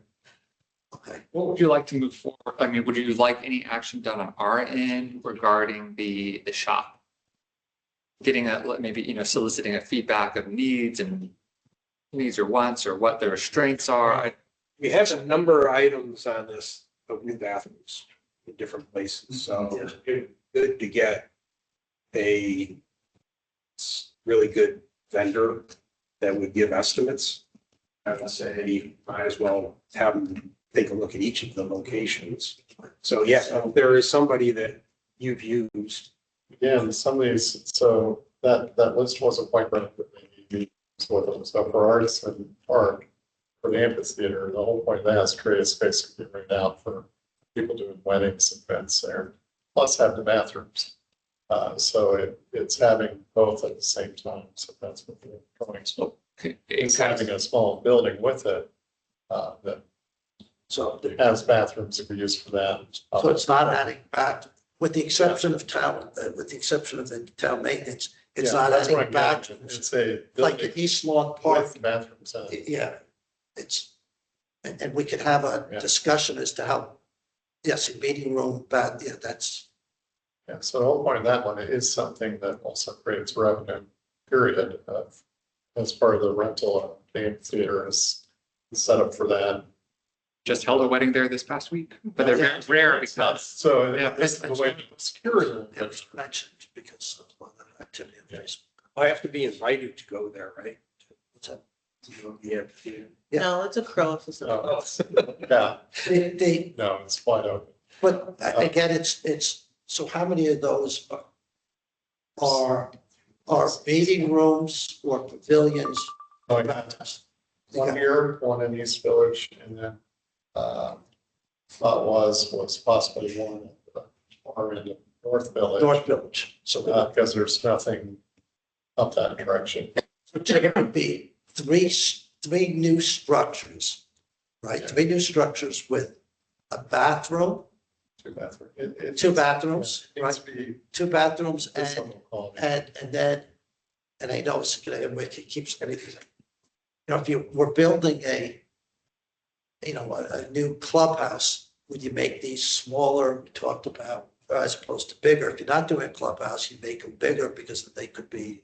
Okay. What would you like to move forward? I mean, would you like any action done on our end regarding the shop? Getting maybe, soliciting a feedback of needs or wants or what their strengths are. We have a number of items on this of new bathrooms in different places, so it's good to get a really good vendor that would give estimates. I would say, might as well have them take a look at each of the locations. So yeah, there is somebody that you've used. Again, some of these, so that list wasn't quite right, but maybe with them. So for Artisan Park, for the amphitheater, the whole point of that is create a space to be rented out for people doing weddings, events there, plus have the bathrooms. So it's having both at the same time. So that's what we're going. So it's having a small building with it that So has bathrooms that we use for that. So it's not adding back, with the exception of the town maintenance, it's Yeah, not that's what adding I'm back, getting at. It's a like building the East Lawn Park, with bathrooms in it. yeah. It's, and we could have a Yeah. discussion as to how, yes, a meeting room, but yeah, that's, Yeah, so the whole point of that one is something that also creates revenue, period, as part of the rental of the amphitheater is set up for that. Just held a wedding there this past week, but they're very rare because So Yeah. this is the way security. it was mentioned because of the activity of Facebook. I have to be invited to go there, right? What's that? Yeah. Yeah. No, it's a crow facility. Yeah, They, no, it's wide open. but again, it's, so how many of those are meeting rooms or pavilions? Oh, yeah. One here, one in East Village, and then thought was possibly one at the far end of North Village. North Village, so Because there's nothing up that direction. it would be 3 three new structures, right? Three new structures with a bathroom, Two bathrooms. It two bathrooms, needs right? to be Two bathrooms this and, level of quality. and then, and I know it's, it keeps getting, if you were building a new clubhouse, would you make these smaller, we talked about, as opposed to bigger? If you're not doing a clubhouse, you make them bigger because they could be,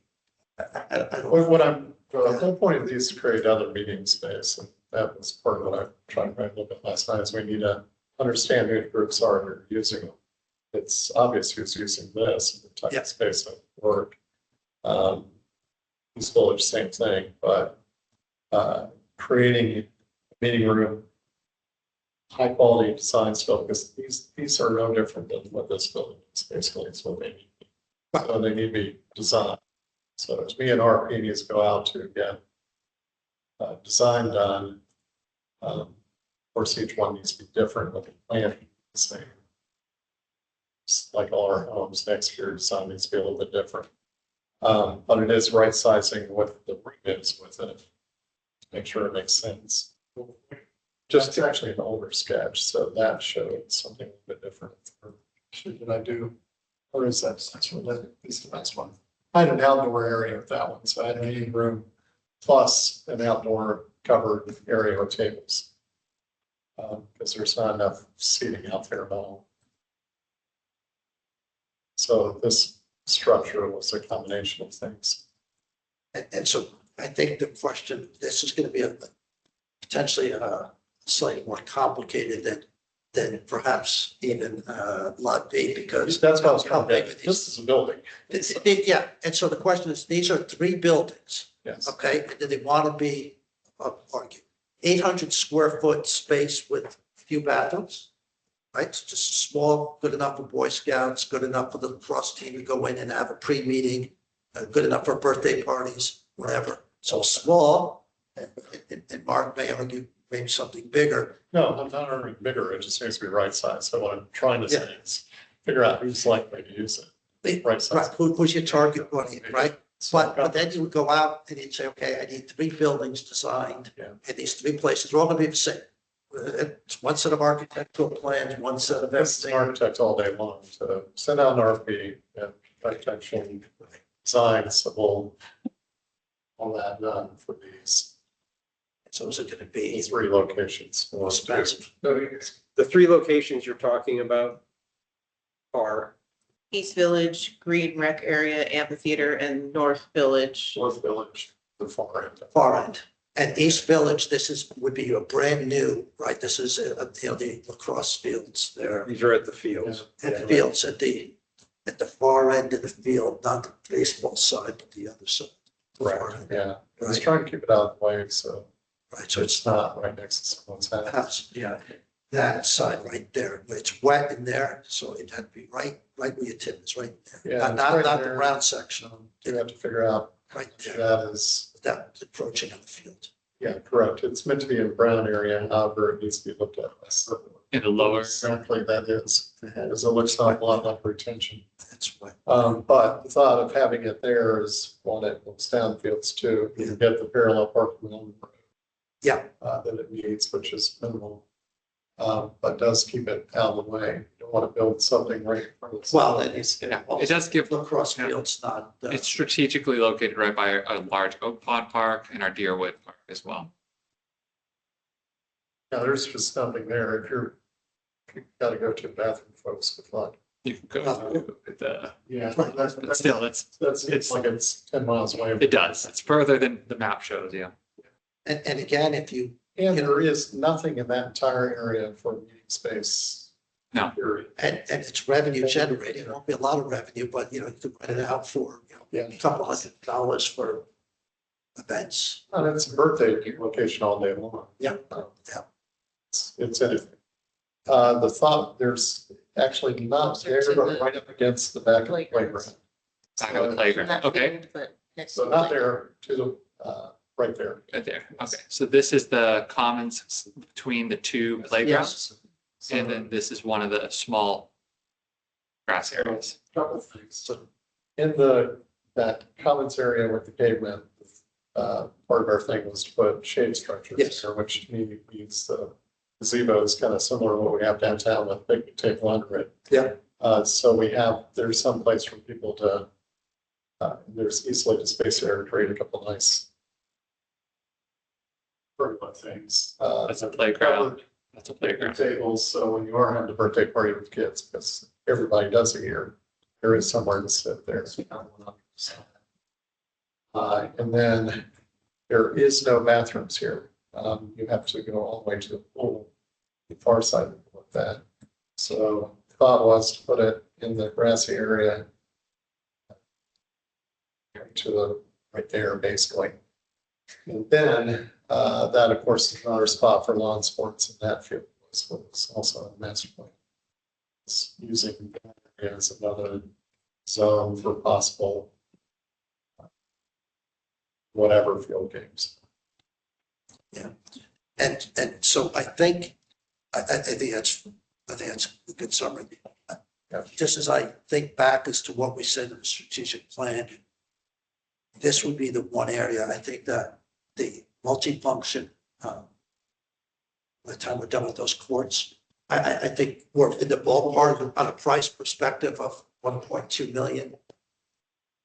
I don't know. The whole point of these is to create other meeting space, and that was part of what I tried to write a little bit last night, is we need to understand who the groups are who are using them. It's obvious who's using this, the type Yeah. of space at work. East Village, same thing, but creating a meeting room, high quality design still, because these are no different than what this building is, basically, it's what they need. So they need to be designed. So as me and RP needs to go out to get design done. Of course, each one needs to be different, but the plan is the same. Just like all our homes, next year design needs to be a little bit different. But it is right sizing what the room is with it, to make sure it makes sense. Just actually an older sketch, so that showed something a little bit different. Did I do, or is that, that's what, this is the next one. I had an outdoor area with that one, so I had a meeting room plus an outdoor covered area with tables. Because there's not enough seating out there at all. So this structure was a combination of things. And so I think the question, this is going to be potentially slightly more complicated than perhaps even Lot B, because. That's how it's how big coming. are This these? is a building. Yeah, and so the question is, these are three buildings, Yes. okay? And do they want to be, argue, 800 square foot space with a few bathrooms? Right, it's just small, good enough for Boy Scouts, good enough for the lacrosse team to go in and have a pre-meeting, good enough for birthday parties, whatever. So small, and Mark may argue maybe something bigger. No, I'm not arguing bigger. It just needs to be right size. So what I'm trying to say is figure out who's likely to use it. Right size. Right, who's your target audience, right? But then you would go out and you'd say, okay, I need three buildings designed. Yeah. And these three places are all gonna be the same. It's one set of architectural plans, one set of This is an everything. architect all day long to send out an RFP and architectural design, civil, all that done for these So is it gonna be three locations. more expensive? The three locations you're talking about are, East Village, Green Rec Area, Amphitheater, and North Village. North Village, the far end. Far end. And East Village, would be a brand new, right? This is, the lacrosse fields there. these are at the fields. And the fields at the far end of the field, not the baseball side, but the other side. Right, yeah. I was Right. trying to keep it out of the way, so Right, so it's not right next to someone's house. house, yeah, that side right there, it's wet in there, so it'd have to be right where your tip is, right there. Yeah, it's Not right the there. round section, You have to figure out right there, that is, that approaching on the field. yeah, correct. It's meant to be a brown area, however, it needs to be looked at. In the lower, Exactly, that is, because it looks not a lot like retention. That's wet. But the thought of having it there is one, it looks down fields too. You can get the parallel parking on the road. Yeah. That it needs, which is minimal. But does keep it out of the way. You don't want to build something right in front of the. Well, it is. yeah, it does give, Lacrosse yeah. field's not, it's strategically located right by a large Oak Pond Park and our Deerwood Park as well. Yeah, there's just nothing there. If you're, you gotta go to the bathroom, folks, good luck. You can go with the, Yeah. but still, it's It's like it's 10 miles away. it does. It's further than the map shows, yeah. and again, if you, And there is nothing in that entire area for meeting space. No. Period. and it's revenue generating, it won't be a lot of revenue, but you could rent it out for, Yeah. a couple $100 for events. And it's a birthday location all day long. Yeah. Yeah. It's anything. The thought, there's actually not there, but right up against the back of the playground. Back of the playground, okay, So not there, to the, right there. right there, okay. So this is the commons between the two playgrounds, and then this is one of the small grass areas. Couple things. So in that commons area with the pavement, part of our thing was to put shade structures Yes. there, which to me means the gazebo is kind of similar to what we have downtown with big table under it. Yeah. So there's some place for people to, there's easily the space there to create a couple nice pergola things. That's a playground. That's a playground. Tables, so when you are having a birthday party with kids, because everybody does it here, there is somewhere to sit there. And then there is no bathrooms here. You have to go all the way to the pool, the far side of that. So the thought was to put it in the grassy area to the right there, basically. And then that, of course, is another spot for lawn sports, and that field was also a master plan. It's using that as another zone for possible whatever field games. And so I think that's a good summary. Just as I think back as to what we said in the strategic plan, this would be the one area I think that the multifunction, by the time we're done with those courts, I think we're in the ballpark on a price perspective of 1.2 million.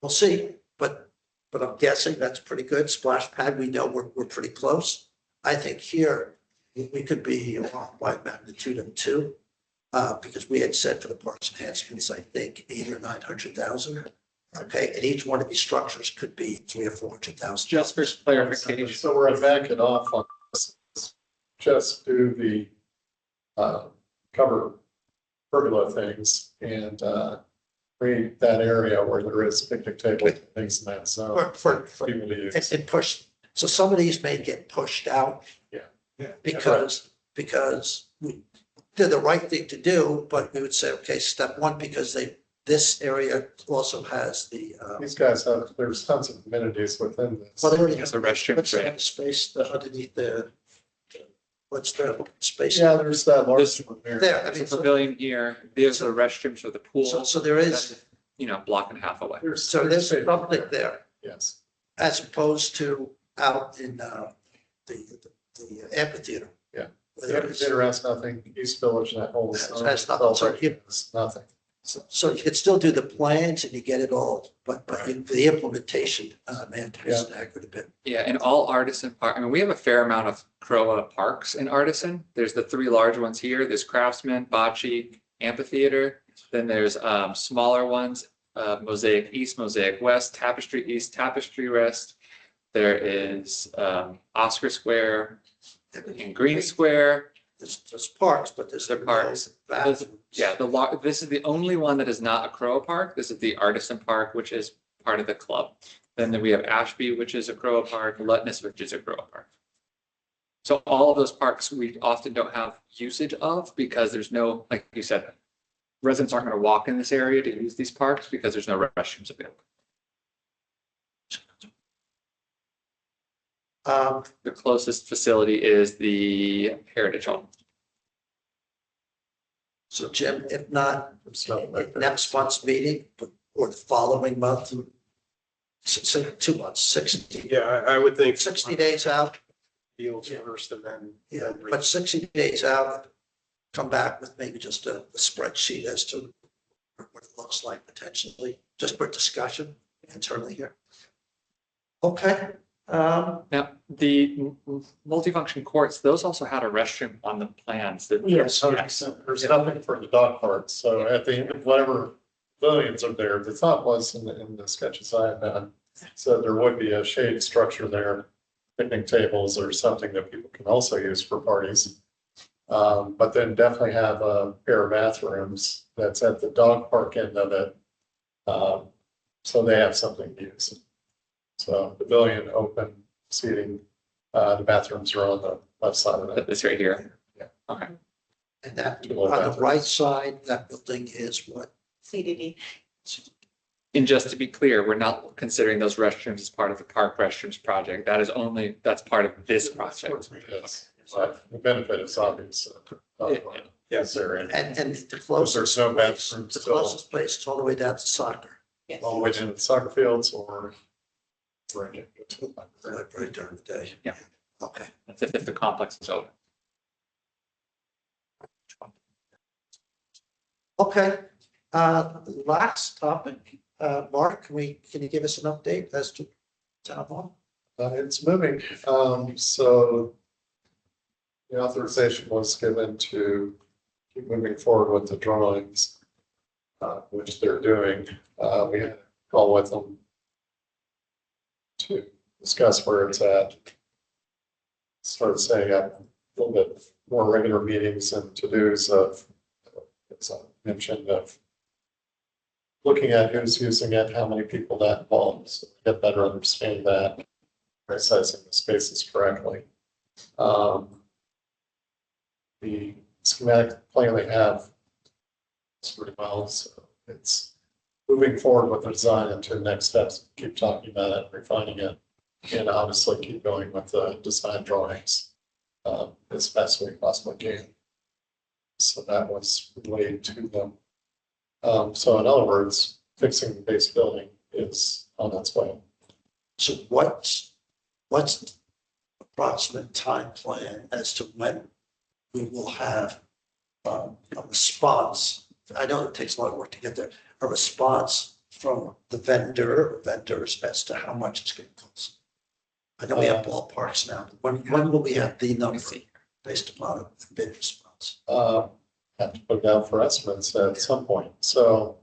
We'll see, but I'm guessing that's pretty good. Splash pad, we know we're pretty close. I think here we could be by magnitude of 2, because we had said for the parks enhancements, I think 800,000 or 900,000. Okay, and each one of these structures could be 300,000 or 400,000. Just for clarification, So we're backing off on this. Just do the cover pergola things and create that area where there is picnic table and things in that zone. For People to use. and push, so some of these may get pushed out. Yeah. Because they're the right thing to do, but we would say, okay, step one, because this area also has the, These guys have, there's tons of amenities within this. well, they already It's have. a restroom, What's right? that space underneath what's the space? Yeah, there's that large one there. There, I there's mean, a pavilion here, there's the restrooms for the pool. so there is, Block and a half away. so there's something there, Yes. as opposed to out in the amphitheater. Yeah. Where there The is- theater has nothing, East Village, that whole. Has nothing, so you- It's nothing. So you could still do the plans and you get it all, but the implementation, man, is accurate a bit. Yeah, in all Artisan Park, I mean, we have a fair amount of CROA parks in Artisan. There's the 3 large ones here. There's Craftsman, Bocce, Amphitheater. Then there's smaller ones, Mosaic East, Mosaic West, Tapestry East, Tapestry West. There is Oscar Square and Green Square. There's parks, but there's. They're parks. no bathrooms. Yeah, this is the only one that is not a CROA park. This is the Artisan Park, which is part of the club. Then we have Ashby, which is a CROA park, Lutness, which is a CROA park. So all of those parks, we often don't have usage of because there's no, like you said, residents aren't going to walk in this area to use these parks because there's no restrooms available. The closest facility is the Heritage Hall. So Jim, if not, Stuff like that. next month's meeting or the following month, so 2 months, 60, Yeah, I would think 60 days out, deals first and then. yeah, but 60 days out, come back with maybe just a spreadsheet as to what it looks like potentially, just for discussion internally here. Okay, Now, the multifunction courts, those also had a restroom on the plans that. Yes, 100%. There's nothing for the dog park. So at the end of whatever pavilions are there, the thought was in the sketches I had done, so there would be a shade structure there, picnic tables or something that people can also use for parties. But then definitely have a pair of bathrooms that's at the dog park end of it. So they have something to use. So pavilion, open seating, the bathrooms are on the left side of it. This right here. Yeah. Okay. and that, Two little on the bathrooms. right side, that building is what? CDD. And just to be clear, we're not considering those restrooms as part of the park restrooms project. That's part of this project. Yes, but the benefit is obvious. Yes, there. And the There's closest, no place- bathrooms the still. closest place is all the way down to soccer. Yes. All the way to the soccer fields or bring it to the library. Library during the day. Yeah. Okay. That's if the complex is open. Okay, last topic, Mark, can you give us an update as to town hall? It's moving, so the authorization was given to keep moving forward with the drawings, which they're doing. We had a call with them to discuss where it's at. Start setting up a little bit more regular meetings and to-dos of, as I mentioned, of looking at who's using it, how many people that involves, so we get better understanding that, right sizing the spaces correctly. The schematic plan they have is pretty well, so it's moving forward with the design into the next steps, keep talking about it, refining it, and obviously keep going with the design drawings as best we possibly can. So that was relayed to them. So in other words, fixing the base building is on its way. So what's the approximate time plan as to when we will have a response? I know it takes a lot of work to get there, a response from the vendor or vendors as to how much it's going to cost. I know we have ballparks now. When will we have the number based upon a bid response? Have to put it down for estimates at some point. So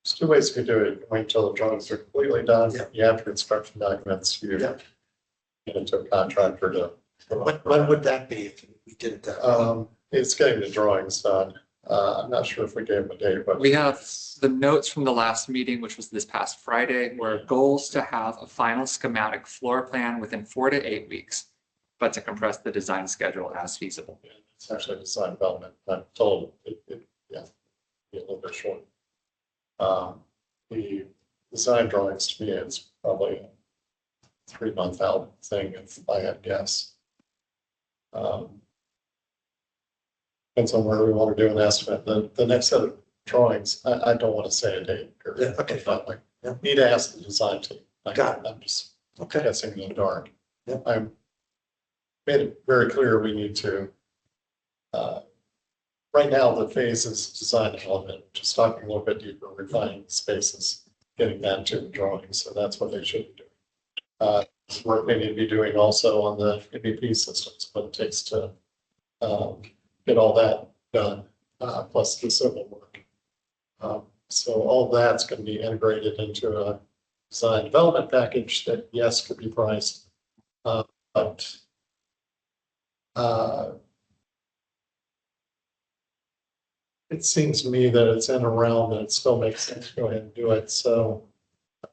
there's two ways you can do it. You can wait until the drawings are completely done. Yeah. You have your construction documents, you Yeah. get into a contractor to. When would that be if we did it that way? It's getting the drawings done. I'm not sure if we gave them a date, but. We have the notes from the last meeting, which was this past Friday, were goals to have a final schematic floor plan within 4 to 8 weeks, but to compress the design schedule as feasible. It's actually design development. I'm told yeah, be a little bit short. The design drawings to me is probably a 3-month out thing if I had to guess. Depends on where we want to do an estimate. The next set of drawings, I don't want to say a date. Or Yeah, okay. something. Yeah. Need to ask the design team. Got it. I'm just Okay, guessing in the dark. Yeah. I'm made it very clear we need to. Right now, the phase is design element, just talking a little bit deeper, refining spaces, getting that to the drawing. So that's what they should be doing. Work they need to be doing also on the MVP systems, what it takes to get all that done, plus the civil work. So all that's going to be integrated into a design development package that, yes, could be priced, but it seems to me that it's in a realm that it still makes sense to go ahead and do it. So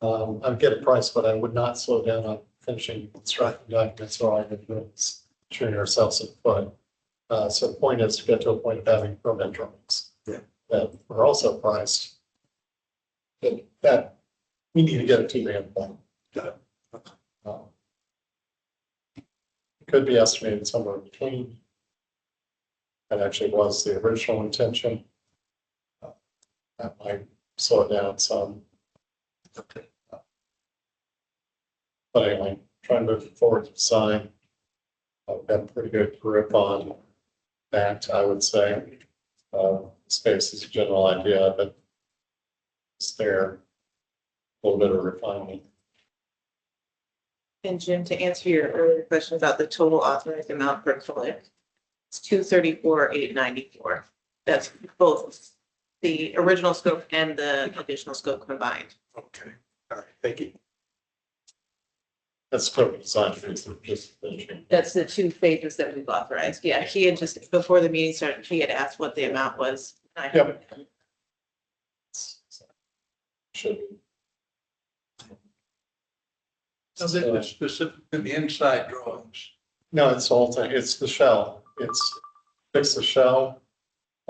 I'd get a price, but I would not slow down on finishing construction documents or I would do shooting ourselves in the foot. So the point is to get to a point of having permit drawings. Yeah. That are also priced. That we need to get it to the end point. got it. It could be estimated somewhere between. That actually was the original intention. That might slow it down some. Okay. But anyway, trying to move forward to design. I've got a pretty good grip on that, I would say. Space is a general idea, but it's there. A little bit of refinement. And Jim, to answer your earlier question about the total authorized amount per click, it's 234,894. That's both the original scope and the additional scope combined. Okay, all right, thank you. That's total design phase, just finishing. That's the 2 phases that we've authorized. Yeah, he had just, before the meeting started, he had asked what the amount was. Yep. Should be. So this is specific to the inside drawings. No, it's the whole thing. It's the shell. It's fix the shell,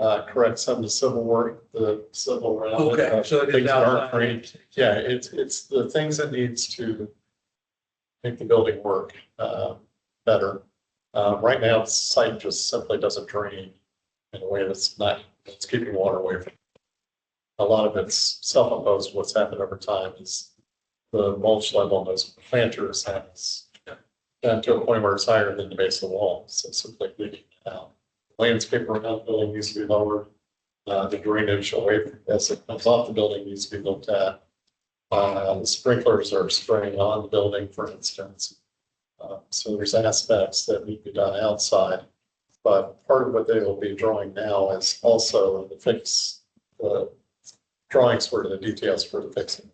correct some of the civil work, the civil around it. Okay, so it is things that aren't outside. great. Yeah, it's the things that needs to make the building work better. Right now, the site just simply doesn't drain in a way that's not, it's keeping water away from. A lot of it's self-imposed. What's happened over time is the mulch level on those planters has gotten to a point where it's higher than the base of the wall, so it's simply leaking it out. Landscape around the building needs to be lowered. The drainage away as it comes off the building needs to be looked at. The sprinklers are spraying on the building, for instance. So there's aspects that need to be done outside. But part of what they will be drawing now is also the drawings for the details for the fixing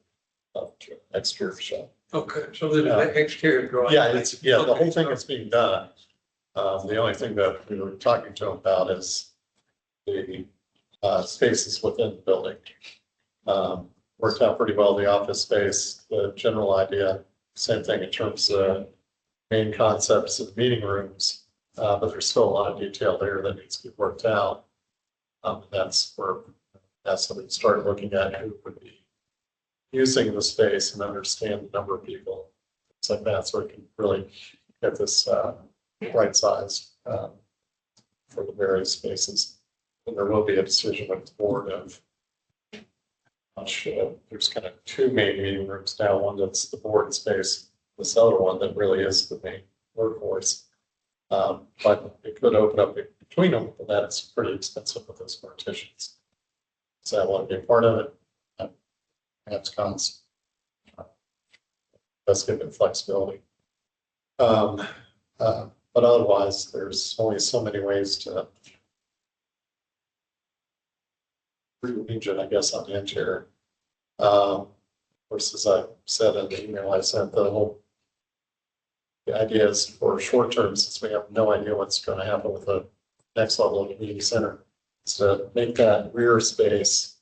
of exterior shell. Okay, so there's an exterior drawing. Yeah, the whole thing is being done. The only thing that we were talking to them about is the spaces within the building. Worked out pretty well, the office space, the general idea, same thing in terms of main concepts of meeting rooms. But there's still a lot of detail there that needs to be worked out. That's when we start looking at who would be using the space and understand the number of people. It's like that, so we can really get this right size for the various spaces. And there will be a decision with the board of, there's kind of two main meeting rooms now, one that's the board space, this other one that really is the main workforce. But it could open up between them, but that's pretty expensive with those partitions. So I want to be a part of it. That's costs. Let's give it flexibility. But otherwise, there's only so many ways to rearrange it, I guess, on the interior. Of course, as I said in the email I sent, the idea is for short term, since we have no idea what's going to happen with the next level of the community center, is to make that rear space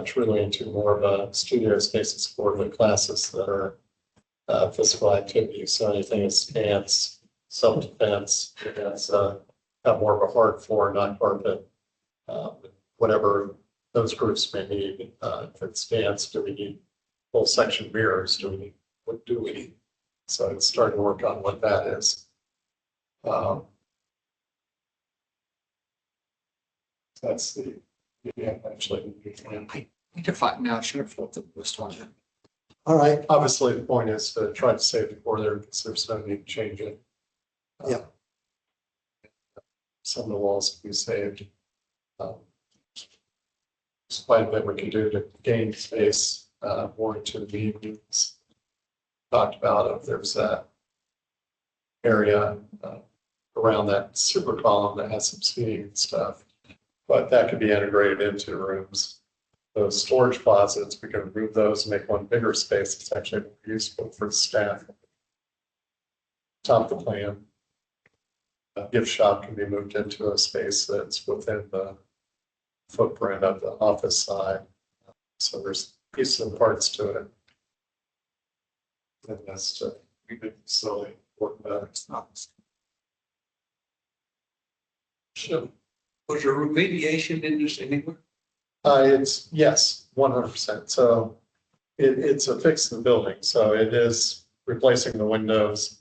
truly into more of a studio spaces for the classes that are physical activities. So anything that's dance, self-defense, that's have more of a hard floor, not carpet, whatever those groups may need. If it's dance, do we need full section mirrors? What do we need? So it's starting to work on what that is. That's the, actually. I need to find, now I should have flipped the list one. All right, Obviously, the point is to try to save before there's no need to change it. Yeah. Some of the walls can be saved. There's quite a bit we can do to gain space more into the meetings. Talked about if there's that area around that super column that has some seating and stuff, but that could be integrated into rooms. Those storage closets, we can remove those and make one bigger space. It's actually more useful for the staff. Top of the plan. A gift shop can be moved into a space that's within the footprint of the office side. So there's pieces and parts to it. And that's to make the facility work better. It's not. So was there remediation in this anywhere? It's, yes, 100%. So it's a fix in the building. So it is replacing the windows,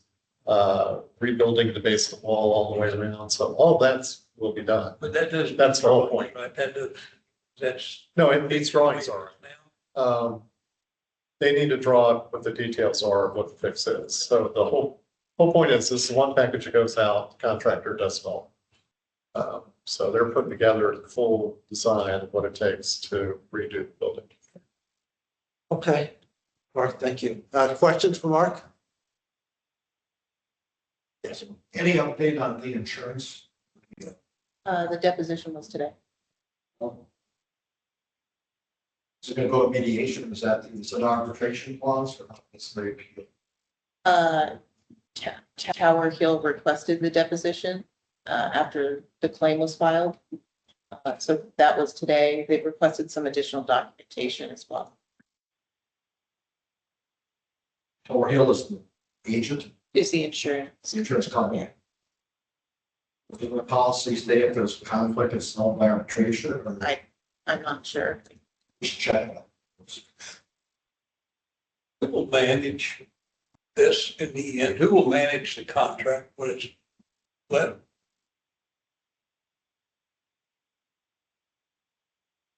rebuilding the base of the wall all the way around. So all that's will be done. But that doesn't. That's the whole point. Right, that's. No, these drawings are. They need to draw up what the details are of what the fix is. So the whole point is this is one package that goes out, the contractor does it all. So they're putting together the full design of what it takes to redo the building. okay. Mark, thank you. Questions for Mark? Yes. Any update on the insurance? The deposition was today. Is it going to go to mediation? Is an arbitration clause or not? It's very appeal. Tower Hill requested the deposition after the claim was filed. So that was today. They requested some additional documentation as well. Tower Hill is the agent, Is the insurance. insurance company. Will the policy state if there's conflict, it's not by arbitration or? I'm not sure. Just check. Who will manage this in the end? Who will manage the contract when it's let?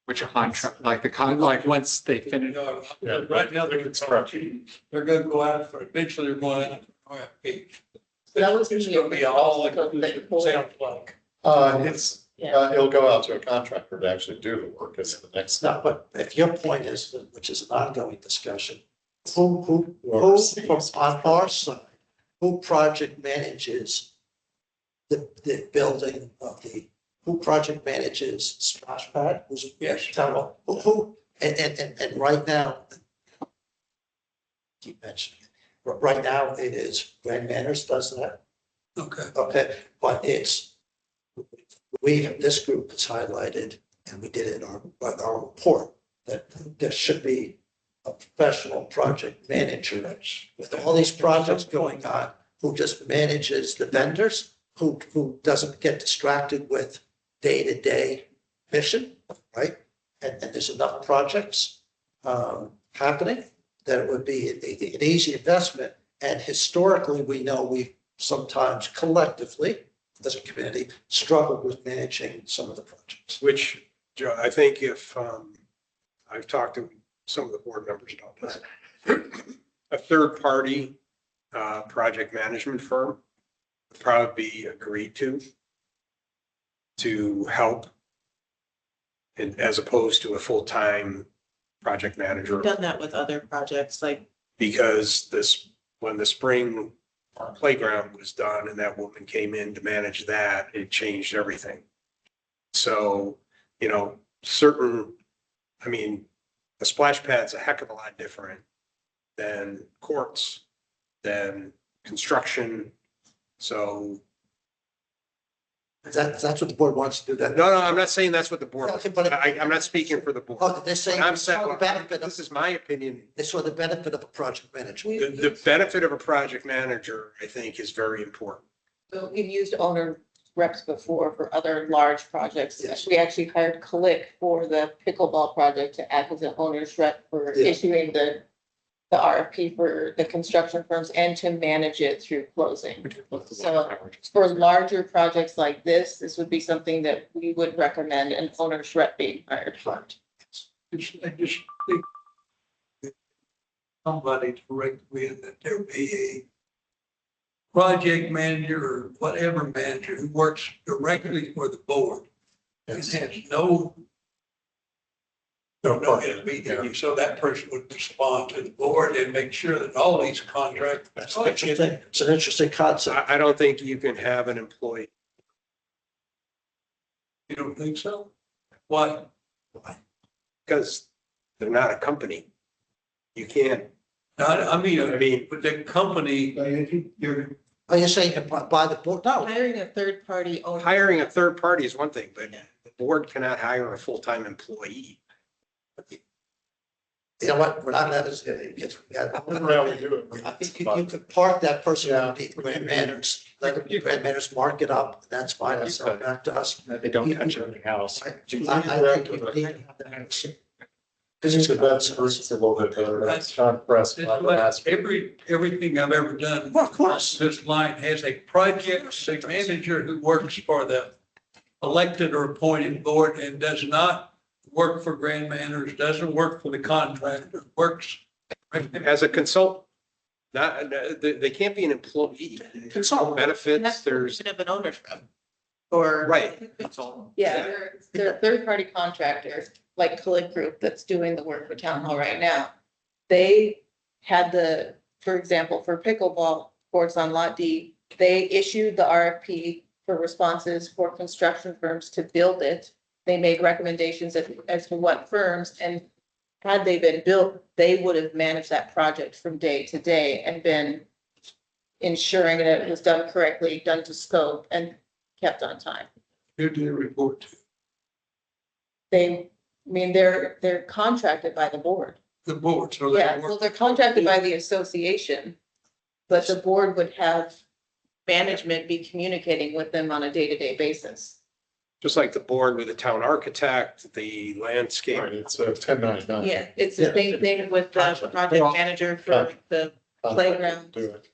Which contract, like like once they You finish, know, Yeah, right now, the construction. they're gonna go out for, eventually they're going out for RFP. That was It's the gonna be all original scope that inclusive, Ford- sounds like. It'll go out to a contractor to actually do the work is the next No, step. but if your point is, which is an ongoing discussion, who from on our side, who project manages the building of who project manages splash pad? Who's Yes. town hall? Who, and right now, keep mentioning it, right now it is Grand Manners does that. Okay. Okay, but this group has highlighted, and we did it in our report, that there should be a professional project manager with all these projects going on, who just manages the vendors, who doesn't get distracted with day-to-day mission, right? And there's enough projects happening that it would be an easy investment. And historically, we know we sometimes collectively, as a community, struggled with managing some of the projects. Which, Joe, I think if, I've talked to some of the board members about this. A third party, project management firm would probably be agreed to help. And as opposed to a full-time project manager, We've done that with other projects, like, because when the spring playground was done and that woman came in to manage that, it changed everything. So, a splash pad's a heck of a lot different than courts, than construction. So, That's what the board wants to do that. no, I'm not saying that's what the board, Okay, but- I'm not speaking for the board. Oh, they're saying I'm they saw the saying, benefit this of, is my opinion. they saw the benefit of a project manager. The benefit of a project manager, I think, is very important. so we've used owner reps before for other large projects. Yes. We actually hired Click for the pickleball project to act as an owner's rep for Yeah. issuing the RFP for the construction firms and to manage it through closing. So for larger projects like this would be something that we would recommend an owner's rep being hired for. I just think that somebody to recommend that there be a project manager or whatever manager who works directly for the board and has no intermediary. So that person would respond to the board and make sure that all these contracts. That's interesting. It's an interesting concept. I don't think you can have an employee. You don't think so? Why? Because they're not a company. You can't, I mean, mean, but the company, Are you saying by the board? No, Hiring a third party owner. hiring a third party is one thing, but the board cannot hire a full-time employee. you know what, we're not, that is, it's, How we do it. I think you could park that person underneath Grand Manners, let the Grand Manners mark it up, that's fine, that's all back to us. that they don't touch anything else. I think you need to have that. Because it's The good. best groups a little bit better. That's John Press. it's like everything I've ever done. Well, of course. This line has a project manager who works for the elected or appointed board and does not work for Grand Manners, doesn't work for the contractor, works. As a consultant, they can't be an employee. Consultant benefits, there's, Of an owner's rep. Or. right. Yeah, they're a third party contractor, like Click Group that's doing the work for Town Hall right now. They had for example, for pickleball courts on Lot D, they issued the RFP for responses for construction firms to build it. They made recommendations as to what firms, and had they been built, they would have managed that project from day to day and been ensuring that it was done correctly, done to scope, and kept on time. Who do you report to? They're contracted by the board. The board, so they Yeah, work. well, they're contracted by the association. But the board would have management be communicating with them on a day-to-day basis. Just like the board with the town architect, the landscape. Right, it's a 1099. Yeah, it's the same thing with the project manager for the playground. Do it,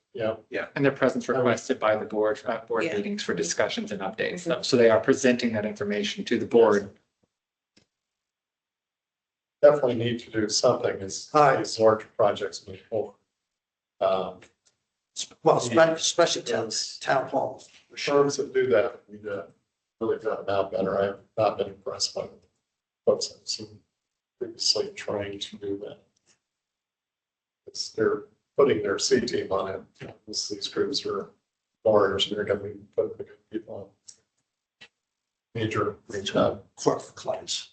yeah. And their presence requested by the board at board Yeah. meetings for discussions and updates. So they are presenting that information to the board. definitely need to do something as All right. these large projects move forward. Well, especially town halls. The firms that do that, we really got them out better. I have not been impressed by the folks I've seen previously trained to do that. They're putting their C team on it. These groups are lawyers, they're going to be putting the good people on. Major Corporate clients.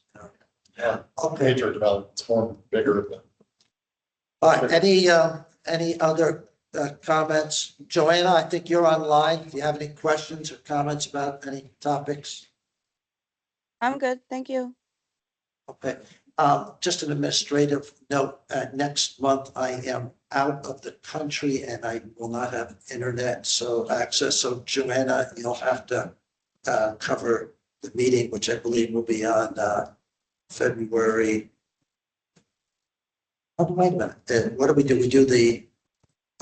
Yeah, okay. major developments, more bigger than. All right, any other comments? Joanna, I think you're online. If you have any questions or comments about any topics? I'm good, thank you. Okay, just an administrative note, next month I am out of the country and I will not have internet, so access, so Joanna, you'll have to cover the meeting, which I believe will be on February. Oh, wait a minute, what do? We do the,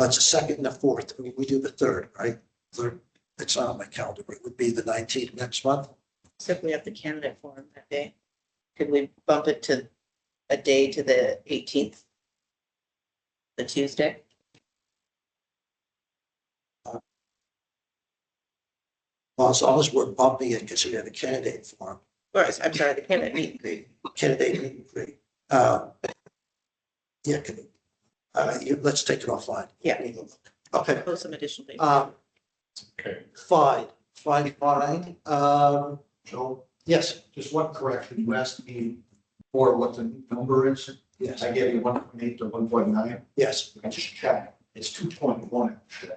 it's the second and the fourth, we do the third, right? Third, it's not on my calendar, but it would be the 19th next month. So if we have the candidate forum that day, could we bump it to a day to the 18th? The Tuesday? Well, as long as we're bumping it, because we have a candidate forum. Or, I'm sorry, the candidate meet and greet. Candidate meet and greet. Yeah, let's take it offline. Yeah. Okay, Post some additional things. Okay. fine. Joe, Yes, just one correction. You asked me for what the number is. yes, I gave you 1.8 to 1.9. yes, I just checked. It's 2.1. actually.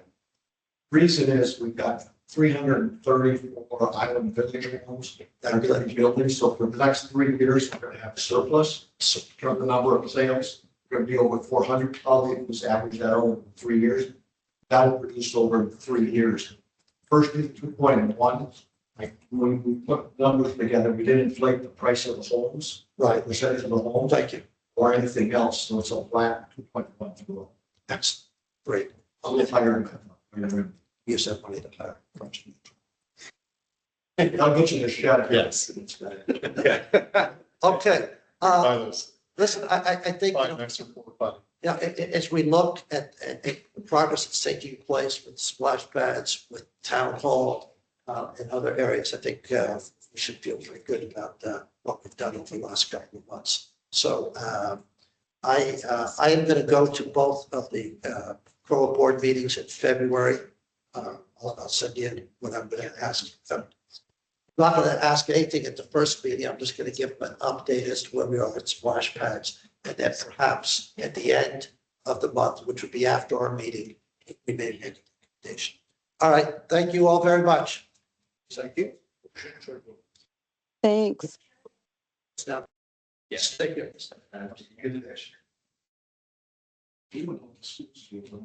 Reason is we've got 334 island village homes that are going to be building. So for the next 3 years, we're going to have a surplus. So from the number of sales, we're going to be over 400. Probably if we average that over 3 years, that will produce over 3 years. First is 2.1. Like when we put numbers together, we didn't inflate the price of the homes, right. percentage of the homes, Thank you. or anything else. So it's a flat 2.1. That's great. A little higher than Use that money to hire. I'll get you the shed. Yes. Okay, Buy those, listen, I think, buy an extra 4 or 5. yeah, as we look at the progress that's taking place with splash pads, with town hall, and other areas, I think we should feel very good about what we've done over the last couple of months. So I am going to go to both of the Corolla board meetings in February. I'll send you what I'm going to ask. I'm not going to ask anything at the first meeting. I'm just going to give them an update as to where we are with splash pads. And then perhaps at the end of the month, which would be after our meeting, we may make a recommendation. All right. Thank you all very much. Thank you. Thanks. Now, Yes. thank you. Even though the students,